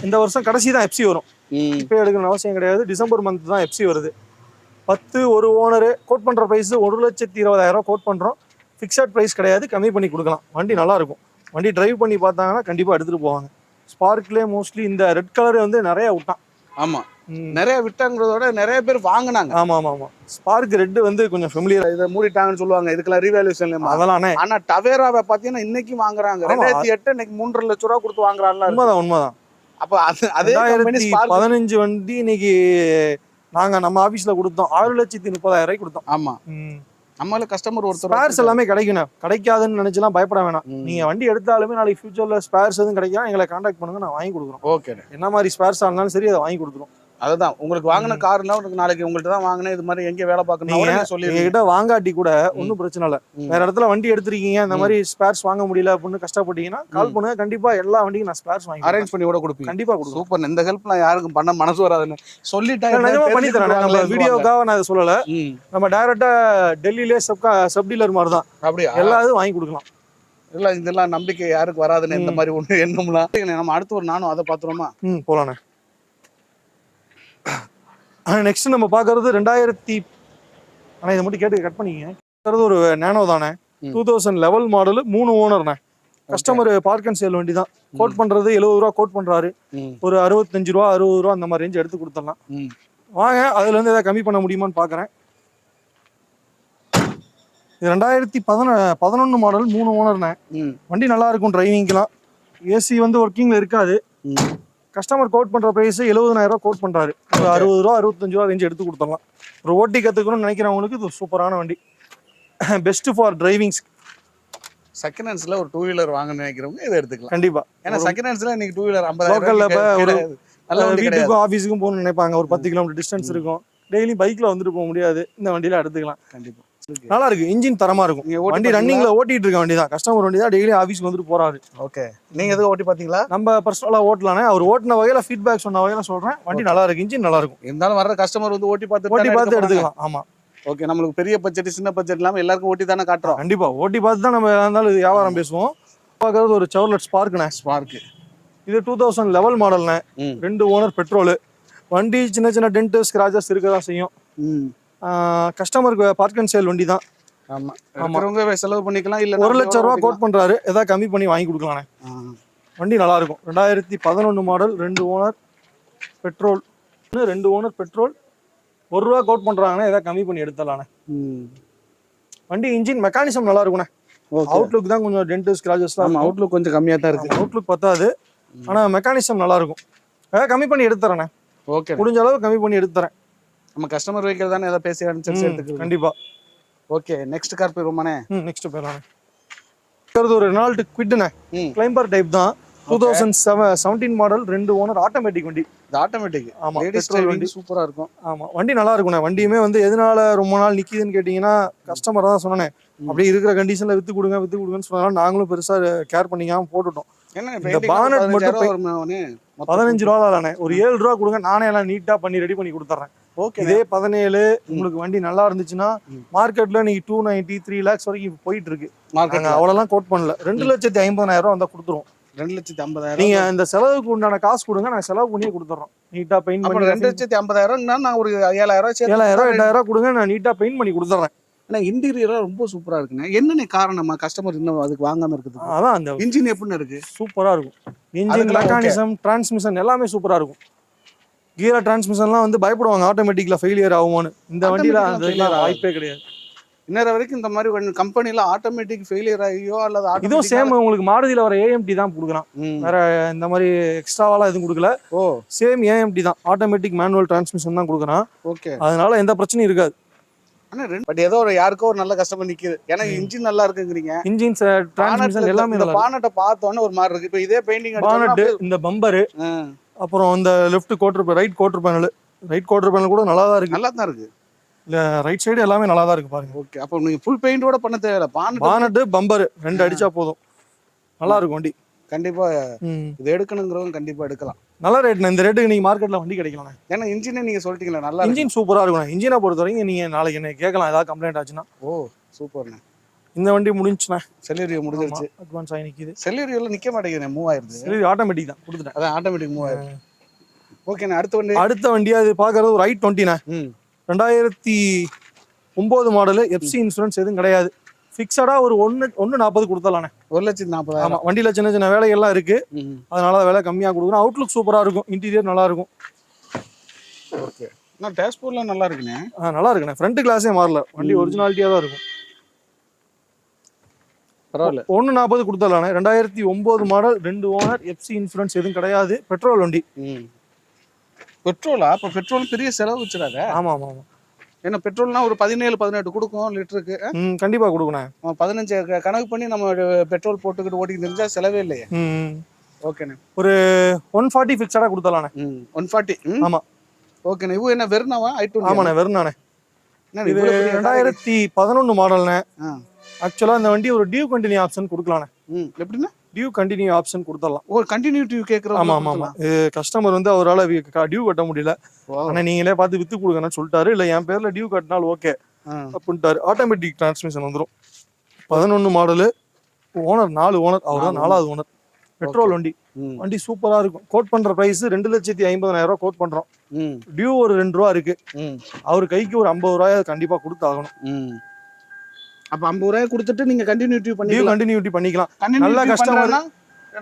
இந்த வருஷம் கடைசி தான் FC வரும். இப்போ எடுக்கணும்னு அவசியம் கிடையாது. டிசம்பர் மந்த் தான் FC வருது. 10 ஒரு ஓனரு. கோட் பண்ற பிரைஸ் 1,20,000 கோட் பண்றோம். ஃபிக்ஸட் பிரைஸ் கிடையாது, கம்மி பண்ணி கொடுக்கலாம். வண்டி நல்லா இருக்கும். வண்டி டிரைவ் பண்ணி பார்த்தாங்கன்னா கண்டிப்பா எடுத்துட்டு போவாங்க. ஸ்பார்க்லேயே மோஸ்ட்லி இந்த ரெட் கலர் வந்து நிறைய விட்டான். ஆமா, நிறைய விட்டாங்கிறதோட நிறைய பேர் வாங்கினாங்க. ஆமா ஆமா ஆமா, ஸ்பார்க் ரெட் வந்து கொஞ்சம் ஃபெமிலியர். இதை மூடிட்டாங்கன்னு சொல்லுவாங்க. இதுக்கெல்லாம் ரீவேல்யூஷன் அதெல்லாம். ஆனா டவேராவை பாத்தீங்கன்னா இன்னைக்கு வாங்குறாங்க 2008, இன்னைக்கு 3.5 லட்ச ரூபா கொடுத்து வாங்குறாங்க. உண்மைதான். அப்ப அதே 2015 வண்டி இன்னைக்கு நாங்க நம்ம ஆபீஸ்ல கொடுத்தோம் 6,30,000 கொடுத்தோம். ஆமா, நம்மள கஸ்டமர் ஒருத்தர் ஸ்பேர்ஸ் எல்லாமே கிடைக்கணும். கிடைக்காதுன்னு நினைச்சலாம் பயப்பட வேணாம். நீங்க வண்டி எடுத்தாலுமே நாளைக்கு ஃபியூச்சர்ல ஸ்பேர்ஸ் எதுவும் கிடைக்கலாம், எங்களை கான்டாக்ட் பண்ணுங்க, நான் வாங்கி கொடுக்குறோம். ஓகே, என்ன மாதிரி ஸ்பேர்ஸ் ஆனாலும் சரி அதை வாங்கி கொடுத்துரும். அதுதான் உங்களுக்கு வாங்கின கார்னா நாளைக்கு உங்கள்கிட்ட தான் வாங்கினேன், இது மாதிரி எங்க வேலை பார்க்கணும் சொல்லி எங்ககிட்ட வாங்காட்டி கூட ஒன்றும் பிரச்சனை இல்லை. வேற இடத்துல வண்டி எடுத்திருக்கீங்க, இந்த மாதிரி ஸ்பேர்ஸ் வாங்க முடியல அப்படின்னு கஷ்டப்பட்டீங்கன்னா கால் பண்ணுங்க. கண்டிப்பா எல்லா வண்டிக்கும் நான் ஸ்பேர்ஸ் வாங்கி அரேஞ்ச் பண்ணி கூட கொடுப்பேன். கண்டிப்பா கொடுக்கும். சூப்பர். இந்த ஹெல்ப் நான் யாருக்கும் பண்ண மனசு வராதுன்னு சொல்லிட்டேன். நிஜமா பண்ணி தரேன். நம்ம வீடியோக்காக நான் அதை சொல்லல. நம்ம டைரக்டா டெல்லியிலே சப் டீலர் மாதிரி தான். அப்படியே எல்லா இதுவும் வாங்கி கொடுக்கலாம். இல்ல இதெல்லாம் நம்பிக்கை யாருக்கு வராதுன்னு இந்த மாதிரி ஒண்ணு எண்ணம்லாம். நம்ம அடுத்து ஒரு நானும் அதை பாத்துறோமா? போலானே. நெக்ஸ்ட் நம்ம பாக்குறது 2000. ஆனா இதை மட்டும் கேட்டு கட் பண்ணிக்கங்க. ஒரு நேனோ தானே, 2011 மாடல், 3 ஓனர்ண்ணே. கஸ்டமர் பார்க் அண்ட் சேல் வண்டி தான். கோட் பண்றது 70 ரூபா கோட் பண்றாரு. ஒரு 65 ரூபா 60 ரூபா அந்த மாதிரி ரேஞ்ச் எடுத்து கொடுத்துடலாம். வாங்க, அதுல இருந்து ஏதாவது கம்மி பண்ண முடியுமான்னு பாக்குறேன். இது 2011 மாடல் 3 ஓனர்ண்ணே. வண்டி நல்லா இருக்கும் டிரைவிங்லாம். ஏசி வந்து ஒர்க்கிங்ல இருக்காது. கஸ்டமர் கோட் பண்ற பிரைஸ் 70,000 ரூபா கோட் பண்றாரு. ஒரு 60 ரூபா 65 ரூபா ரேஞ்ச் எடுத்து கொடுத்துடலாம். ஒரு ஓட்டி கத்துக்கணும்னு நினைக்கிறவங்களுக்கு இது சூப்பரான வண்டி. Best for drivings. செகண்ட் ஹேண்ட்ஸ்ல ஒரு 2 வீலர் வாங்கணும்னு நினைக்கிறவங்க இதை எடுத்துக்கலாம். கண்டிப்பா. ஏன்னா செகண்ட் ஹேண்ட்ஸ்ல இன்னைக்கு 2 வீலர் 50,000 லோக்கல்ல இப்ப ஒரு நல்ல வண்டி கிடையாது. வீட்டுக்கும் ஆபீஸுக்கும் போகணும்னு நினைப்பாங்க. ஒரு 10 கிலோமீட்டர் டிஸ்டன்ஸ் இருக்கும். டெய்லி பைக்ல வந்துட்டு போக முடியாது. இந்த வண்டியில எடுத்துக்கலாம். கண்டிப்பா நல்லா இருக்கு. இன்ஜின் தரமா இருக்கும். வண்டி ரன்னிங்ல ஓட்டிட்டு இருக்க வண்டி தான். கஸ்டமர் வண்டி தான். டெய்லி ஆபீஸ்க்கு வந்துட்டு போறாரு. ஓகே. நீங்க எதுவும் ஓட்டி பாத்தீங்களா? நம்ம பர்சனலா ஓட்டலானே. அவர் ஓட்டின வகையில ஃபீட்பேக் சொன்ன வகையில சொல்றேன். வண்டி நல்லா இருக்கு. இன்ஜின் நல்லா இருக்கும். இருந்தாலும் வர்ற கஸ்டமர் வந்து ஓட்டி பார்த்து எடுத்துக்கலாம். ஆமா. ஓகே. நம்மளுக்கு பெரிய பட்ஜெட் சின்ன பட்ஜெட் இல்லாம எல்லாருக்கும் ஓட்டி தானே காட்டுறோம். கண்டிப்பா ஓட்டி பார்த்து தான் நம்ம இருந்தாலும் வியாபாரம் பேசுவோம். பார்க்கறது ஒரு செவர்லெட் ஸ்பார்க்ண்ணே. ஸ்பார்க் இது 2011 மாடல்ண்ணே. 2 ஓனர் பெட்ரோல். வண்டி சின்ன சின்ன டென்ட் ஸ்கிராச்சஸ் இருக்கதான் செய்யும். கஸ்டமருக்கு பார்க் அண்ட் சேல் வண்டி தான். ஆமா. இருக்கிறவங்க செலவு பண்ணிக்கலாம். இல்ல 1 லட்சம் ரூபா கோட் பண்றாரு. ஏதாவது கம்மி பண்ணி வாங்கி கொடுக்கலானே. வண்டி நல்லா இருக்கும். 2011 model 2 owner petrol. 2 owner petrol. 1 ரூபா கோட் பண்றாங்கன்னா ஏதாவது கம்மி பண்ணி எடுத்துடலானே. வண்டி இன்ஜின் மெக்கானிசம் நல்லா இருக்குண்ணே. அவுட்லுக் தான் கொஞ்சம் டென்ட் ஸ்கிராச்சஸ் தான். அவுட்லுக் கொஞ்சம் கம்மியா தான் இருக்கு. அவுட்லுக் பத்தாது. ஆனா மெக்கானிசம் நல்லா இருக்கும். ஏதாவது கம்மி பண்ணி எடுத்துறேனே. ஓகே. முடிஞ்ச அளவு கம்மி பண்ணி எடுத்துறேன். நம்ம கஸ்டமர் வெஹிக்கிள் தானே ஏதாவது பேசி அனுசரிச்சு எடுத்துக்கலாம். கண்டிப்பா. ஓகே. நெக்ஸ்ட் கார் போயிருமானே. நெக்ஸ்ட் போயிடலாம். ஒரு ரெனால்ட் குவிட்ண்ணே. கிளைம்பர் டைப் தான். 2017 மாடல் 2 ஓனர் ஆட்டோமேட்டிக் வண்டி. இது ஆட்டோமேட்டிக். ஆமா. பெட்ரோல் வண்டி சூப்பரா இருக்கும். ஆமா. வண்டி நல்லா இருக்குண்ணே. வண்டியுமே வந்து எதனால ரொம்ப நாள் நிக்குதுன்னு கேட்டீங்கன்னா கஸ்டமர் தான் சொன்னேன். அப்படியே இருக்கிற கண்டிஷன்ல வித்து கொடுங்கன்னு சொன்னாலும் நாங்களும் பெருசா கேர் பண்ணிக்காம போட்டுட்டோம். இந்த பானட் மட்டும் 15 ரூபா தானே. ஒரு 7 ரூபா கொடுங்க. நானே எல்லாம் நீட்டா பண்ணி ரெடி பண்ணி கொடுத்துறேன். இதே 17 உங்களுக்கு வண்டி நல்லா இருந்துச்சுன்னா மார்க்கெட்ல நீங்க 290 3 lakhs வரைக்கும் போயிட்டு இருக்கு. அவ்வளவுலாம் கோட் பண்ணல. 2,50,000 ரூபா வந்தா கொடுத்துருவோம். 2,50,000. நீங்க இந்த செலவுக்கு உண்டான காசு கொடுங்க. நான் செலவு பண்ணியே கொடுத்துறோம். நீட்டா பெயிண்ட் பண்ணி 2,50,000 நான் ஒரு 7,000 8,000 கொடுங்க. நான் நீட்டா பெயிண்ட் பண்ணி கொடுத்துறேன். ஆனா இன்டீரியரா ரொம்ப சூப்பரா இருக்குண்ணே. என்னென்ன காரணமா கஸ்டமர் இன்னும் அதுக்கு வாங்காம இருக்குது? அதான் அந்த இன்ஜின் எப்படின்னு இருக்கு. சூப்பரா இருக்கும். இன்ஜின் மெக்கானிசம் டிரான்ஸ்மிஷன் எல்லாமே சூப்பரா இருக்கும். கியர் டிரான்ஸ்மிஷன்லாம் வந்து பயப்படுவாங்க ஆட்டோமேட்டிக்ல ஃபெயிலியர் ஆகுமோன்னு. இந்த வண்டியில அந்த வாய்ப்பே கிடையாது. இன்னொரு வரைக்கும் இந்த மாதிரி கம்பெனில ஆட்டோமேட்டிக் ஃபெயிலியர் ஆகியோ அல்லது இதுவும் சேம் உங்களுக்கு மாருதியில வர AMT தான் கொடுக்குறான். வேற இந்த மாதிரி எக்ஸ்ட்ராவாலாம் எதுவும் கொடுக்கல. சேம் AMT தான். ஆட்டோமேட்டிக் மேனுவல் டிரான்ஸ்மிஷன் தான் கொடுக்குறான். ஓகே. அதனால எந்த பிரச்சனையும் இருக்காது. பட் ஏதோ ஒரு யாருக்கோ ஒரு நல்ல கஸ்டமர் நிக்குது. ஏன்னா இன்ஜின் நல்லா இருக்குங்கிறீங்க. இன்ஜின் டிரான்ஸ்மிஷன் எல்லாமே நல்லா இருக்கு. பானட்ட பார்த்தோன்னே ஒரு மாதிரி இருக்கு. இப்போ இதே பெயிண்டிங் பானட் இந்த பம்பர் அப்புறம் இந்த left quarter right quarter panel கூட நல்லா தான் இருக்கு. நல்லா தான் இருக்கு. இல்ல ரைட் சைடு எல்லாமே நல்லா தான் இருக்கு பாருங்க. ஓகே. அப்போ நீங்க ஃபுல் பெயிண்டோட பண்ண தேவையில்ல. பானட் பம்பர் 2 அடிச்சா போதும். நல்லா இருக்கும் வண்டி. கண்டிப்பா இது எடுக்கணுங்கிறவங்க கண்டிப்பா எடுக்கலாம். நல்ல ரேட். இந்த ரேட்டுக்கு நீங்க மார்க்கெட்ல வண்டி கிடைக்கலாம். ஏன்னா இன்ஜினே நீங்க சொல்லிட்டீங்களா நல்லா. இன்ஜின் சூப்பரா இருக்கும். இன்ஜினை பொறுத்த வரைக்கும் நீங்க நாளைக்கு என்ன கேட்கலாம். ஏதாவது கம்ப்ளைண்ட் ஆச்சுன்னா. சூப்பர்ண்ணே. இந்த வண்டி முடிஞ்சுண்ணே. செலீரியோ முடிஞ்சிருச்சு. அட்வான்ஸ் ஆகி நிக்குது. செலீரியோல நிக்க மாட்டேங்குது. மூவ் ஆயிருது. செலீரியோ ஆட்டோமேட்டிக் தான் கொடுத்துட்டேன். அதான் ஆட்டோமேட்டிக் மூவ் ஆயிருது. ஓகேண்ணே. அடுத்த வண்டி அது பாக்குறது ஒரு i20ண்ணே. 2009 மாடல். FC இன்சூரன்ஸ் எதுவும் கிடையாது. ஃபிக்ஸடா ஒரு 140 கொடுத்தலானே. 1,40,000. ஆமா. வண்டியில சின்ன சின்ன வேலைகள்லாம் இருக்கு. அதனால விலை கம்மியா கொடுக்குறோம். அவுட்லுக் சூப்பரா இருக்கும். இன்டீரியர் நல்லா இருக்கும். ஓகே. நான் டேஷ்போர்ட்லாம் நல்லா இருக்குண்ணே. நல்லா இருக்குண்ணே. ஃப்ரண்ட் கிளாஸே மாறல. வண்டி ஒரிஜினாலிட்டியா தான் இருக்கும். பரவாயில்ல. 140 கொடுத்தலானே. 2009 மாடல் 2 ஓனர். FC இன்சூரன்ஸ் எதுவும் கிடையாது. பெட்ரோல் வண்டி. பெட்ரோலா? அப்ப பெட்ரோல் பெரிய செலவு வச்சுறாங்க. ஆமா ஆமா ஆமா. ஏன்னா பெட்ரோல்னா ஒரு 17-18 கொடுக்கும் லிட்டருக்கு. கண்டிப்பா கொடுக்கணும். 15 கணக்கு பண்ணி நம்ம பெட்ரோல் போட்டுக்கிட்டு ஓட்டி தெரிஞ்சா செலவே இல்லையே. ஓகேண்ணே. ஒரு 140 ஃபிக்ஸடா கொடுத்தலானே. 140. ஆமா. ஓகேண்ணே. இது என்ன வெர்னாவா? i20. ஆமாண்ணே வெர்னானே. இது 2011 மாடல்ண்ணே. ஆக்சுவலா இந்த வண்டி ஒரு டியூ கண்டினியூ ஆப்ஷன் கொடுக்கலானே. எப்படின்னா டியூ கண்டினியூ ஆப்ஷன் கொடுத்துடலாம். கண்டினியூட்டி கேக்குறோம். ஆமா ஆமா ஆமா. கஸ்டமர் வந்து அவரால டியூ கட்ட முடியல. ஆனா நீங்களே பார்த்து வித்து கொடுங்கன்னு சொல்லிட்டாரு. இல்ல என் பேர்ல டியூ கட்டினாலும் ஓகே அப்படின்ட்டாரு. ஆட்டோமேட்டிக் டிரான்ஸ்மிஷன் வந்துடும். 11 மாடலு. Owner 4 owner. அவர் தான் 4வது ஓனர். பெட்ரோல் வண்டி. வண்டி சூப்பரா இருக்கும். கோட் பண்ற பிரைஸ் 2,50,000 ரூபாய் கோட் பண்றோம். டியூ ஒரு 2 ரூபா இருக்கு. அவர் கைக்கு ஒரு 50 ரூபாய் கண்டிப்பா கொடுத்தாகணும். அப்ப 50 ரூபாய் கொடுத்துட்டு நீங்க கண்டினியூட்டி பண்ணிக்கலாம். நல்ல கஸ்டமர்.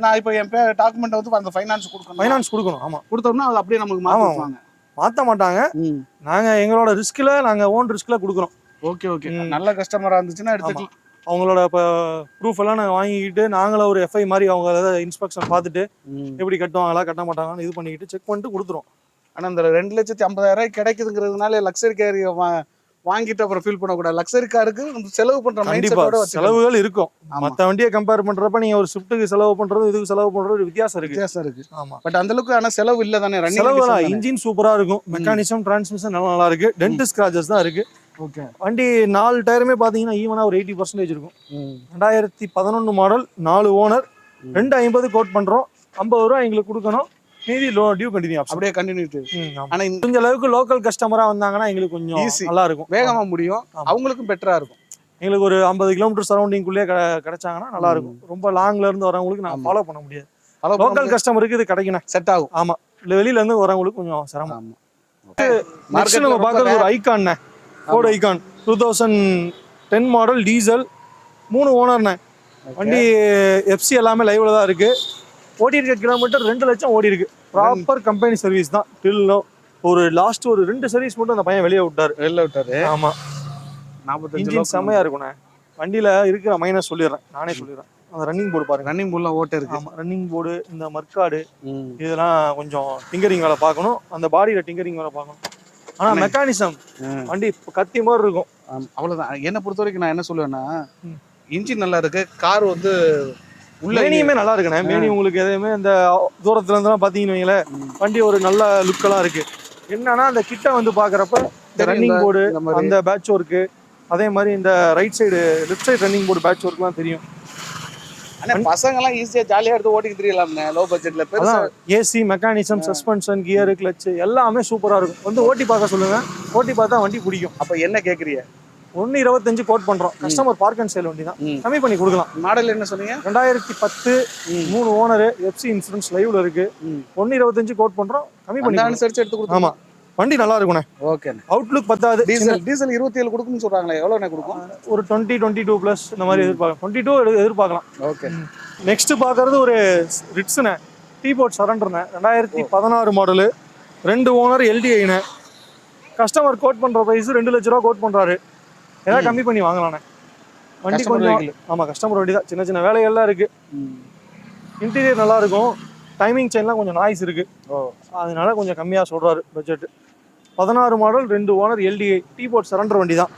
நான் இப்போ என் டாக்குமெண்ட் வந்து அந்த ஃபைனான்ஸ் கொடுக்கணும். ஆமா. கொடுத்தோம்னா அது அப்படியே நமக்கு மாத்துவாங்க. மாத்த மாட்டாங்க. நாங்க எங்களோட ரிஸ்க்ல நாங்க ஓன் ரிஸ்க்ல கொடுக்குறோம். ஓகே ஓகே, நல்ல கஸ்டமரா இருந்துச்சுன்னா எடுத்துக்கலாம். அவங்களோட இப்போ ப்ரூஃப் எல்லாம் நாங்கள் வாங்கிக்கிட்டு நாங்களும் ஒரு எஃப்ஐ மாதிரி அவங்க ஏதாவது இன்ஸ்பெக்ஷன் பார்த்துட்டு எப்படி கட்டுவாங்களா கட்ட மாட்டாங்கன்னு இது பண்ணிக்கிட்டு செக் பண்ணிட்டு கொடுத்துரும். ஆனால் இந்த 2,50,000 கிடைக்குதுங்கிறதுனால லக்ஸரி கார் வாங்கிட்டு அப்புறம் ஃபீல் பண்ணக்கூடாது. லக்ஸரி காருக்கு செலவு பண்ற கண்டிப்பா செலவுகள் இருக்கும். மற்ற வண்டியை கம்பேர் பண்றப்ப நீங்க ஒரு ஸ்விஃப்ட்டுக்கு செலவு பண்றது இதுக்கு செலவு பண்றது ஒரு வித்தியாசம் இருக்கு. ஆமா, பட் அந்த அளவுக்கு ஆனா செலவு இல்ல தானே. செலவு இன்ஜின் சூப்பரா இருக்கும், மெக்கானிசம் டிரான்ஸ்மிஷன் நல்லா இருக்கு, டென்ட் ஸ்கிராச்சஸ் தான் இருக்கு. ஓகே, வண்டி 4 டயருமே பாத்தீங்கன்னா ஈவனா ஒரு 80% இருக்கும். 2011 மாடல், 4 ஓனர், 250 கோட் பண்றோம். 50 ரூபா எங்களுக்கு கொடுக்கணும், மீதி டியூ கண்டினியூ அப்படியே கண்டினியூ. ஆனா இந்த அளவுக்கு லோக்கல் கஸ்டமரா வந்தாங்கன்னா எங்களுக்கு கொஞ்சம் நல்லா இருக்கும், வேகமா முடியும், அவங்களுக்கும் பெட்டரா இருக்கும். எங்களுக்கு ஒரு 50 கிலோமீட்டர் சரௌண்டிங்குள்ளே கிடைச்சாங்கன்னா நல்லா இருக்கும். ரொம்ப லாங்ல இருந்து வரவங்களுக்கு நான் ஃபாலோ பண்ண முடியாது. லோக்கல் கஸ்டமருக்கு இது கிடைக்கணும், செட் ஆகும். ஆமா, வெளியில இருந்து வரவங்களுக்கு கொஞ்சம் சிரமம். நெக்ஸ்ட் நம்ம பார்க்கறது ஒரு icon, Ford icon 2010 model diesel, 3 ஓனர்ண்ணே. வண்டி எஃப்சி எல்லாமே லைவ்ல தான் இருக்கு. ஓடி இருக்க கிலோமீட்டர் 2 லட்சம் ஓடி இருக்கு. ப்ராப்பர் கம்பெனி சர்வீஸ் தான். டில்லோ ஒரு லாஸ்ட் ஒரு 2 சர்வீஸ் மட்டும் அந்த பையன் வெளியே விட்டாரு. ஆமா, 45 இன்ஜின் செமையா இருக்குண்ணே. வண்டியில இருக்கிற மைனஸ் நானே சொல்லிடுறேன். அந்த ரன்னிங் போர்டு பாருங்க, ரன்னிங் போர்டுலாம் ஓட்ட இருக்கு. ஆமா, ரன்னிங் போர்டு, இந்த மர்க்காடு இதெல்லாம் கொஞ்சம் டிங்கரிங் வேலை பார்க்கணும், அந்த பாடியில டிங்கரிங் வேலை பார்க்கணும். ஆனா மெக்கானிசம் வண்டி கத்தி மாதிரி இருக்கும். அவ்வளவுதான். என்ன பொறுத்த வரைக்கும் நான் என்ன சொல்லுவேன்னா, இன்ஜின் நல்லா இருக்கு, கார் வந்து மேனியுமே நல்லா இருக்குண்ணே. மேனி உங்களுக்கு எதுவுமே இந்த தூரத்துல இருந்தெல்லாம் பாத்தீங்கன்னு வைங்களேன், வண்டி ஒரு நல்ல லுக்கெல்லாம் இருக்கு. என்னன்னா அந்த கிட்ட வந்து பாக்குறப்ப இந்த ரன்னிங் போர்டு, அந்த பேட்ச் ஒர்க்கு, அதே மாதிரி இந்த right side left side running board patch ஒர்க்லாம் தெரியும். பசங்க எல்லாம் ஈஸியா ஜாலியா எடுத்து ஓட்டிட்டு தெரியலாம் லோ பட்ஜெட்ல. AC, mechanism, suspension, gear, clutch எல்லாமே சூப்பரா இருக்கும். வந்து ஓட்டி பார்க்க சொல்லுங்க, ஓட்டி பார்த்தா வண்டி பிடிக்கும். அப்ப என்ன கேக்குறீங்க? 1.25 கோட் பண்றோம். கஸ்டமர் பார்க் அண்ட் சேல் வண்டி தான், கம்மி பண்ணி கொடுக்கலாம். மாடல் என்ன சொன்னீங்க? 2010, 3 ஓனர், எஃப்சி இன்சூரன்ஸ் லைவ்ல இருக்கு. 1.25 கோட் பண்றோம், கம்மி பண்ணி அனுசரிச்சு எடுத்து கொடுத்தோம். ஆமா, வண்டி நல்லா இருக்குண்ணே. ஓகே, அவுட்லுக் பத்தாது. டீசல் 27 கொடுக்கும்னு சொல்றாங்களே, எவ்வளவு கொடுக்கும்? ஒரு 22 பிளஸ் இந்த மாதிரி எதிர்பார்க்கலாம். 22 எதிர்பார்க்கலாம். ஓகே, நெக்ஸ்ட் பார்க்கறது ஒரு ரிட்ஸ்ண்ணே, டீபோர்ட் சரண்டர்ண்ணே. 2016 மாடலு, 2 ஓனர், எல்டிஐண்ணே. கஸ்டமர் கோட் பண்ற பிரைஸ் 2 லட்ச ரூபா கோட் பண்றாரு. ஏதாவது கம்மி பண்ணி வாங்கலாண்ணே. வண்டி கொஞ்சம் ஆமா கஸ்டமர் வண்டி தான், சின்ன சின்ன வேலைகள்லாம் இருக்கு. இன்டீரியர் நல்லா இருக்கும், டைமிங் செயின்லாம் கொஞ்சம் நாய்ஸ் இருக்கு, அதனால கொஞ்சம் கம்மியா சொல்றாரு budget. 16 model, 2 owner, LTI, deport surrender வண்டி தான்.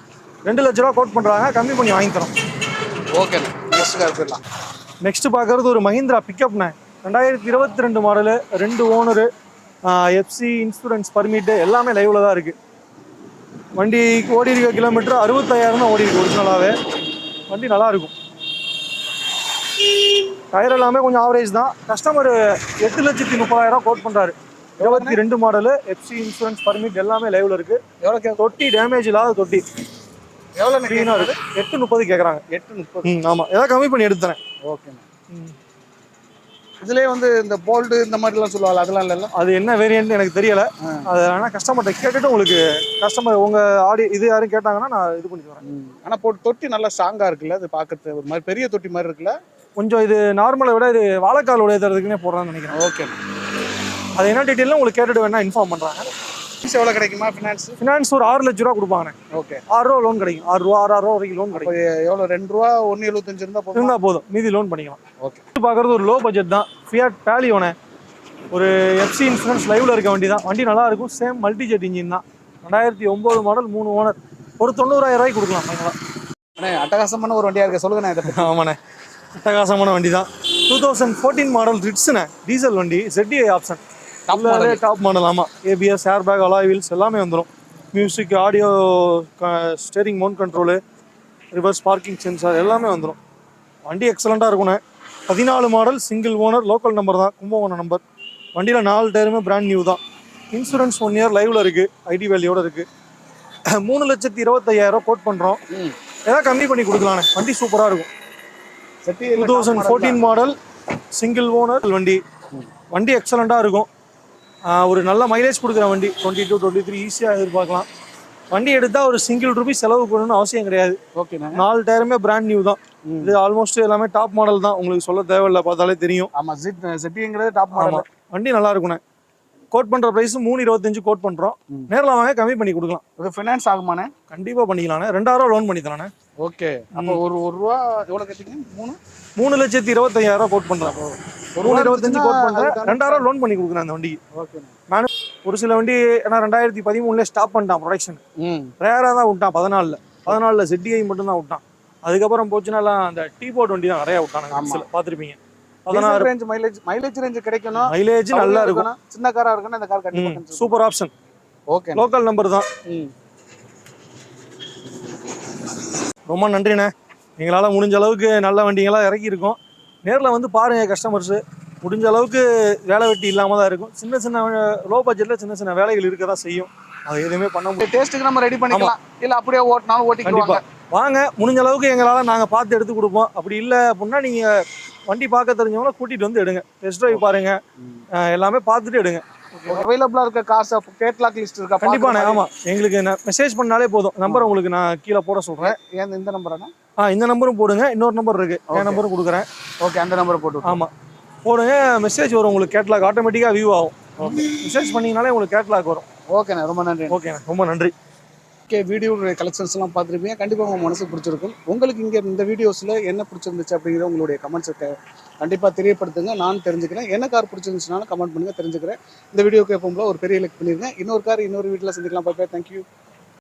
2 லட்ச ரூபா கோட் பண்றாங்க, கம்மி பண்ணி வாங்கி தரோம். ஓகே, நெக்ஸ்ட் பார்க்கறது ஒரு மஹிந்திரா பிக்கப்ண்ணே. 2022 model, 2 owner, FC insurance permit எல்லாமே லைவ்ல தான் இருக்கு. வண்டி ஓடி இருக்க கிலோமீட்டர் 65,000 தான் ஓடி இருக்கு ஒரிஜினலாவே. வண்டி நல்லா இருக்கும். டயர் எல்லாமே கொஞ்சம் ஆவரேஜ் தான். கஸ்டமர் 8,30,000 கோட் பண்றாரு. 22 மாடலு, எஃப்சி இன்சூரன்ஸ் பர்மிட் எல்லாமே லைவ்ல இருக்கு. எவ்வளோ? தொட்டி டேமேஜ் இல்லாத தொட்டி. எவ்வளோ க்ளீனா இருக்கு? 830 கேட்குறாங்க. 830. ஆமா, ஏதாவது கம்மி பண்ணி எடுத்து தரேன். ஓகே, இதுலயே வந்து இந்த போல்டு இந்த மாதிரிலாம் சொல்லுவாங்க, அதெல்லாம் இல்லைல்ல? அது என்ன வேரியன்ட் எனக்கு தெரியல. அது ஆனால் கஸ்டமர்கிட்ட கேட்டுட்டு உங்களுக்கு கஸ்டமர் உங்க ஆடி இது யாரும் கேட்டாங்கன்னா நான் இது பண்ணி வரேன். ஆனால் தொட்டி நல்லா ஸ்ட்ராங்கா இருக்குல்ல, அது பார்க்கறது ஒரு மாதிரி பெரிய தொட்டி மாதிரி இருக்குல்ல. கொஞ்சம் இது நார்மலை விட இது வாழைக்கால் உடையதுக்குன்னே போடுறான்னு நினைக்கிறேன். ஓகே, அது என்ன டீட்டெயிலும் உங்களுக்கு கேட்டுட்டு வேணா இன்ஃபார்ம் பண்றாங்க. எவ்வளோ கிடைக்குமா? ஃபினான்ஸ் ஒரு 6 லட்ச ரூபா கொடுப்பாங்க. ஓகே, 6 ரூபா லோன் கிடைக்கும். 6 ரூபா 6 வரைக்கும் லோன் கிடைக்கும். எவ்வளோ? 2 ரூபா 1.75 இருந்தா போதும், மீதி லோன் பண்ணிக்கலாம். ஓகே, பார்க்கறது ஒரு லோ பட்ஜெட் தான். ஃபியாட் பேலியோனே, ஒரு எஃப்சி இன்சூரன்ஸ் லைவ்ல இருக்க வண்டி தான். வண்டி நல்லா இருக்கும், சேம் மல்டிஜெட் இன்ஜின் தான். 2009 மாடல், 3 ஓனர், ஒரு 90,000 ரூபாய்க்கு கொடுக்கலாம். அட்டகாசமான ஒரு வண்டியா இருக்கு, சொல்லுங்க. ஆமாண்ணே, அட்டகாசமான வண்டி தான். 2014 மாடல் ரிட்ஸ்ண்ணே, டீசல் வண்டி, ZDI ஆப்ஷன், டாப் மாடல். ஆமாம், ABS, air bag, alloy wheels எல்லாமே வந்துடும். Music, audio, steering mount control, reverse parking sensor எல்லாமே வந்துடும். வண்டி எக்ஸலண்ட்டாக இருக்குண்ணே. 14 model, single owner, local number தான், கும்பகோணம் நம்பர். வண்டியில் 4 டயருமே பிராண்ட் நியூ தான். இன்சூரன்ஸ் 1 இயர் லைவ்ல இருக்குது, ஐடி வேல்யூட இருக்குது. 3,25,000 கோட் பண்ணுறோம். ஏதாவது கம்மி பண்ணி கொடுக்கலாண்ணே. வண்டி சூப்பராக இருக்கும். 2014 மாடல், சிங்கிள் ஓனர் வண்டி. வண்டி எக்ஸலண்ட்டாக இருக்கும். ஒரு நல்ல மைலேஜ் கொடுக்குற வண்டி. 22, 23 ஈஸியாக எதிர்பார்க்கலாம். வண்டி எடுத்தால் ஒரு சிங்கிள் ரூபி செலவு பண்ணணும்னு அவசியம் கிடையாது. ஓகே, 4 டயருமே பிராண்ட் நியூ தான். இது ஆல்மோஸ்ட் எல்லாமே டாப் மாடல் தான், உங்களுக்கு சொல்ல தேவையில்லை, பார்த்தாலே தெரியும். ஆமாம், ZDங்கிறது டாப் மாடல். வண்டி நல்லா இருக்குண்ணே. கோட் பண்ற பிரைஸ் 325 கோட் பண்றோம். ம். நேர்ல வாங்க கம்மி பண்ணி கொடுக்கலாம். இது ஃபினான்ஸ் ஆகுமாண்ணே? கண்டிப்பா பண்ணிக்கலாண்ணே. 2000 லோன் பண்ணி தரலாண்ணே. ஓகே. அப்போ ஒரு ரூபா எவ்வளோ கட்டிங்க? 3,25,000 கோட் பண்றேன். 3,25 கோட் பண்றேன். 2000 லோன் பண்ணி கொடுக்குறேன் அந்த வண்டிக்கு. ஓகே. ஒரு சில வண்டி ஏன்னா 2013 ஸ்டாப் பண்ணிட்டான் ப்ரொடக்ஷன். ம். ரேரா தான் விட்டான் 14ல ZDI மட்டும் தான் விட்டான். அதுக்கப்புறம் போச்சுன்னா எல்லாம் அந்த டீ போர்ட் வண்டி தான் நிறைய விட்டானுங்க. ஆமா. பார்த்துருப்பீங்க. 16 ரேஞ்ச் மைலேஜ் ரேஞ்ச் கிடைக்கணும். மைலேஜ் நல்லா இருக்கும். சின்ன காரா இருக்குன்னா இந்த கார் கண்டிப்பா super option. Okay. Local number தான். ம். ரொம்ப நன்றிண்ணே. எங்களால் முடிஞ்ச அளவுக்கு நல்ல வண்டிங்களாம் இறக்கியிருக்கோம். நேரில் வந்து பாருங்க கஸ்டமர்ஸு. முடிஞ்ச அளவுக்கு வேலை வெட்டி இல்லாமல் தான் இருக்கும். சின்ன சின்ன லோ பட்ஜெட்டில் சின்ன சின்ன வேலைகள் இருக்க தான் செய்யும். அது எதுவுமே பண்ண முடியும். டேஸ்ட்டுக்கு நம்ம ரெடி பண்ணிக்கலாம். இல்லை அப்படியே ஓட்டினாலும் ஓட்டிக்கலாம். வாங்க முடிஞ்ச அளவுக்கு எங்களால் நாங்கள் பார்த்து எடுத்து கொடுப்போம். அப்படி இல்லை அப்படின்னா நீங்கள் வண்டி பார்க்க தெரிஞ்சவங்கள கூட்டிகிட்டு வந்து எடுங்க. டெஸ்ட் ட்ரைவ் பாருங்க. எல்லாமே பார்த்துட்டு எடுங்க. அவைலபிளா இருக்க காசு கேட்லாக் லிஸ்ட் இருக்கா? கண்டிப்பாண்ணே. ஆமாம், எங்களுக்கு மெசேஜ் பண்ணாலே போதும். நம்பர் உங்களுக்கு நான் கீழே போட சொல்கிறேன். ஏன் இந்த நம்பராண்ணா? இந்த நம்பரும் போடுங்க. இன்னொரு நம்பர் இருக்கு, என் நம்பரும் கொடுக்குறேன். ஓகே, அந்த நம்பரை போட்டு. ஆமாம், போடுங்க. மெசேஜ் வரும் உங்களுக்கு. கேட்லாக் ஆட்டோமேட்டிக்காக வியூ ஆகும். ஓகே, மெசேஜ் பண்ணிங்கனாலே உங்களுக்கு கேட்லாக் வரும். ஓகேண்ணா, ரொம்ப நன்றி. ஓகேண்ணா, ரொம்ப நன்றி. ஓகே, வீடியோ கலெக்ஷன்ஸ்லாம் பார்த்துருப்பீங்க. கண்டிப்பாக உங்கள் மனசுக்கு பிடிச்சிருக்கும். உங்களுக்கு இங்கே இந்த வீடியோஸில் என்ன பிடிச்சிருந்துச்சு அப்படிங்கிற உங்களுடைய கமெண்ட்ஸை கண்டிப்பாக தெரியப்படுத்துங்க. நான் தெரிஞ்சுக்கிறேன். என்ன கார் பிடிச்சிருந்துச்சுனாலும் கமெண்ட் பண்ணுங்கள், தெரிஞ்சுக்கிறேன். இந்த வீடியோக்கு எப்போ ஒரு பெரிய லைக் பண்ணிடுங்க. இன்னொரு கார் இன்னொரு வீட்டில் சந்திக்கலாம். பாய். தேங்க்யூ.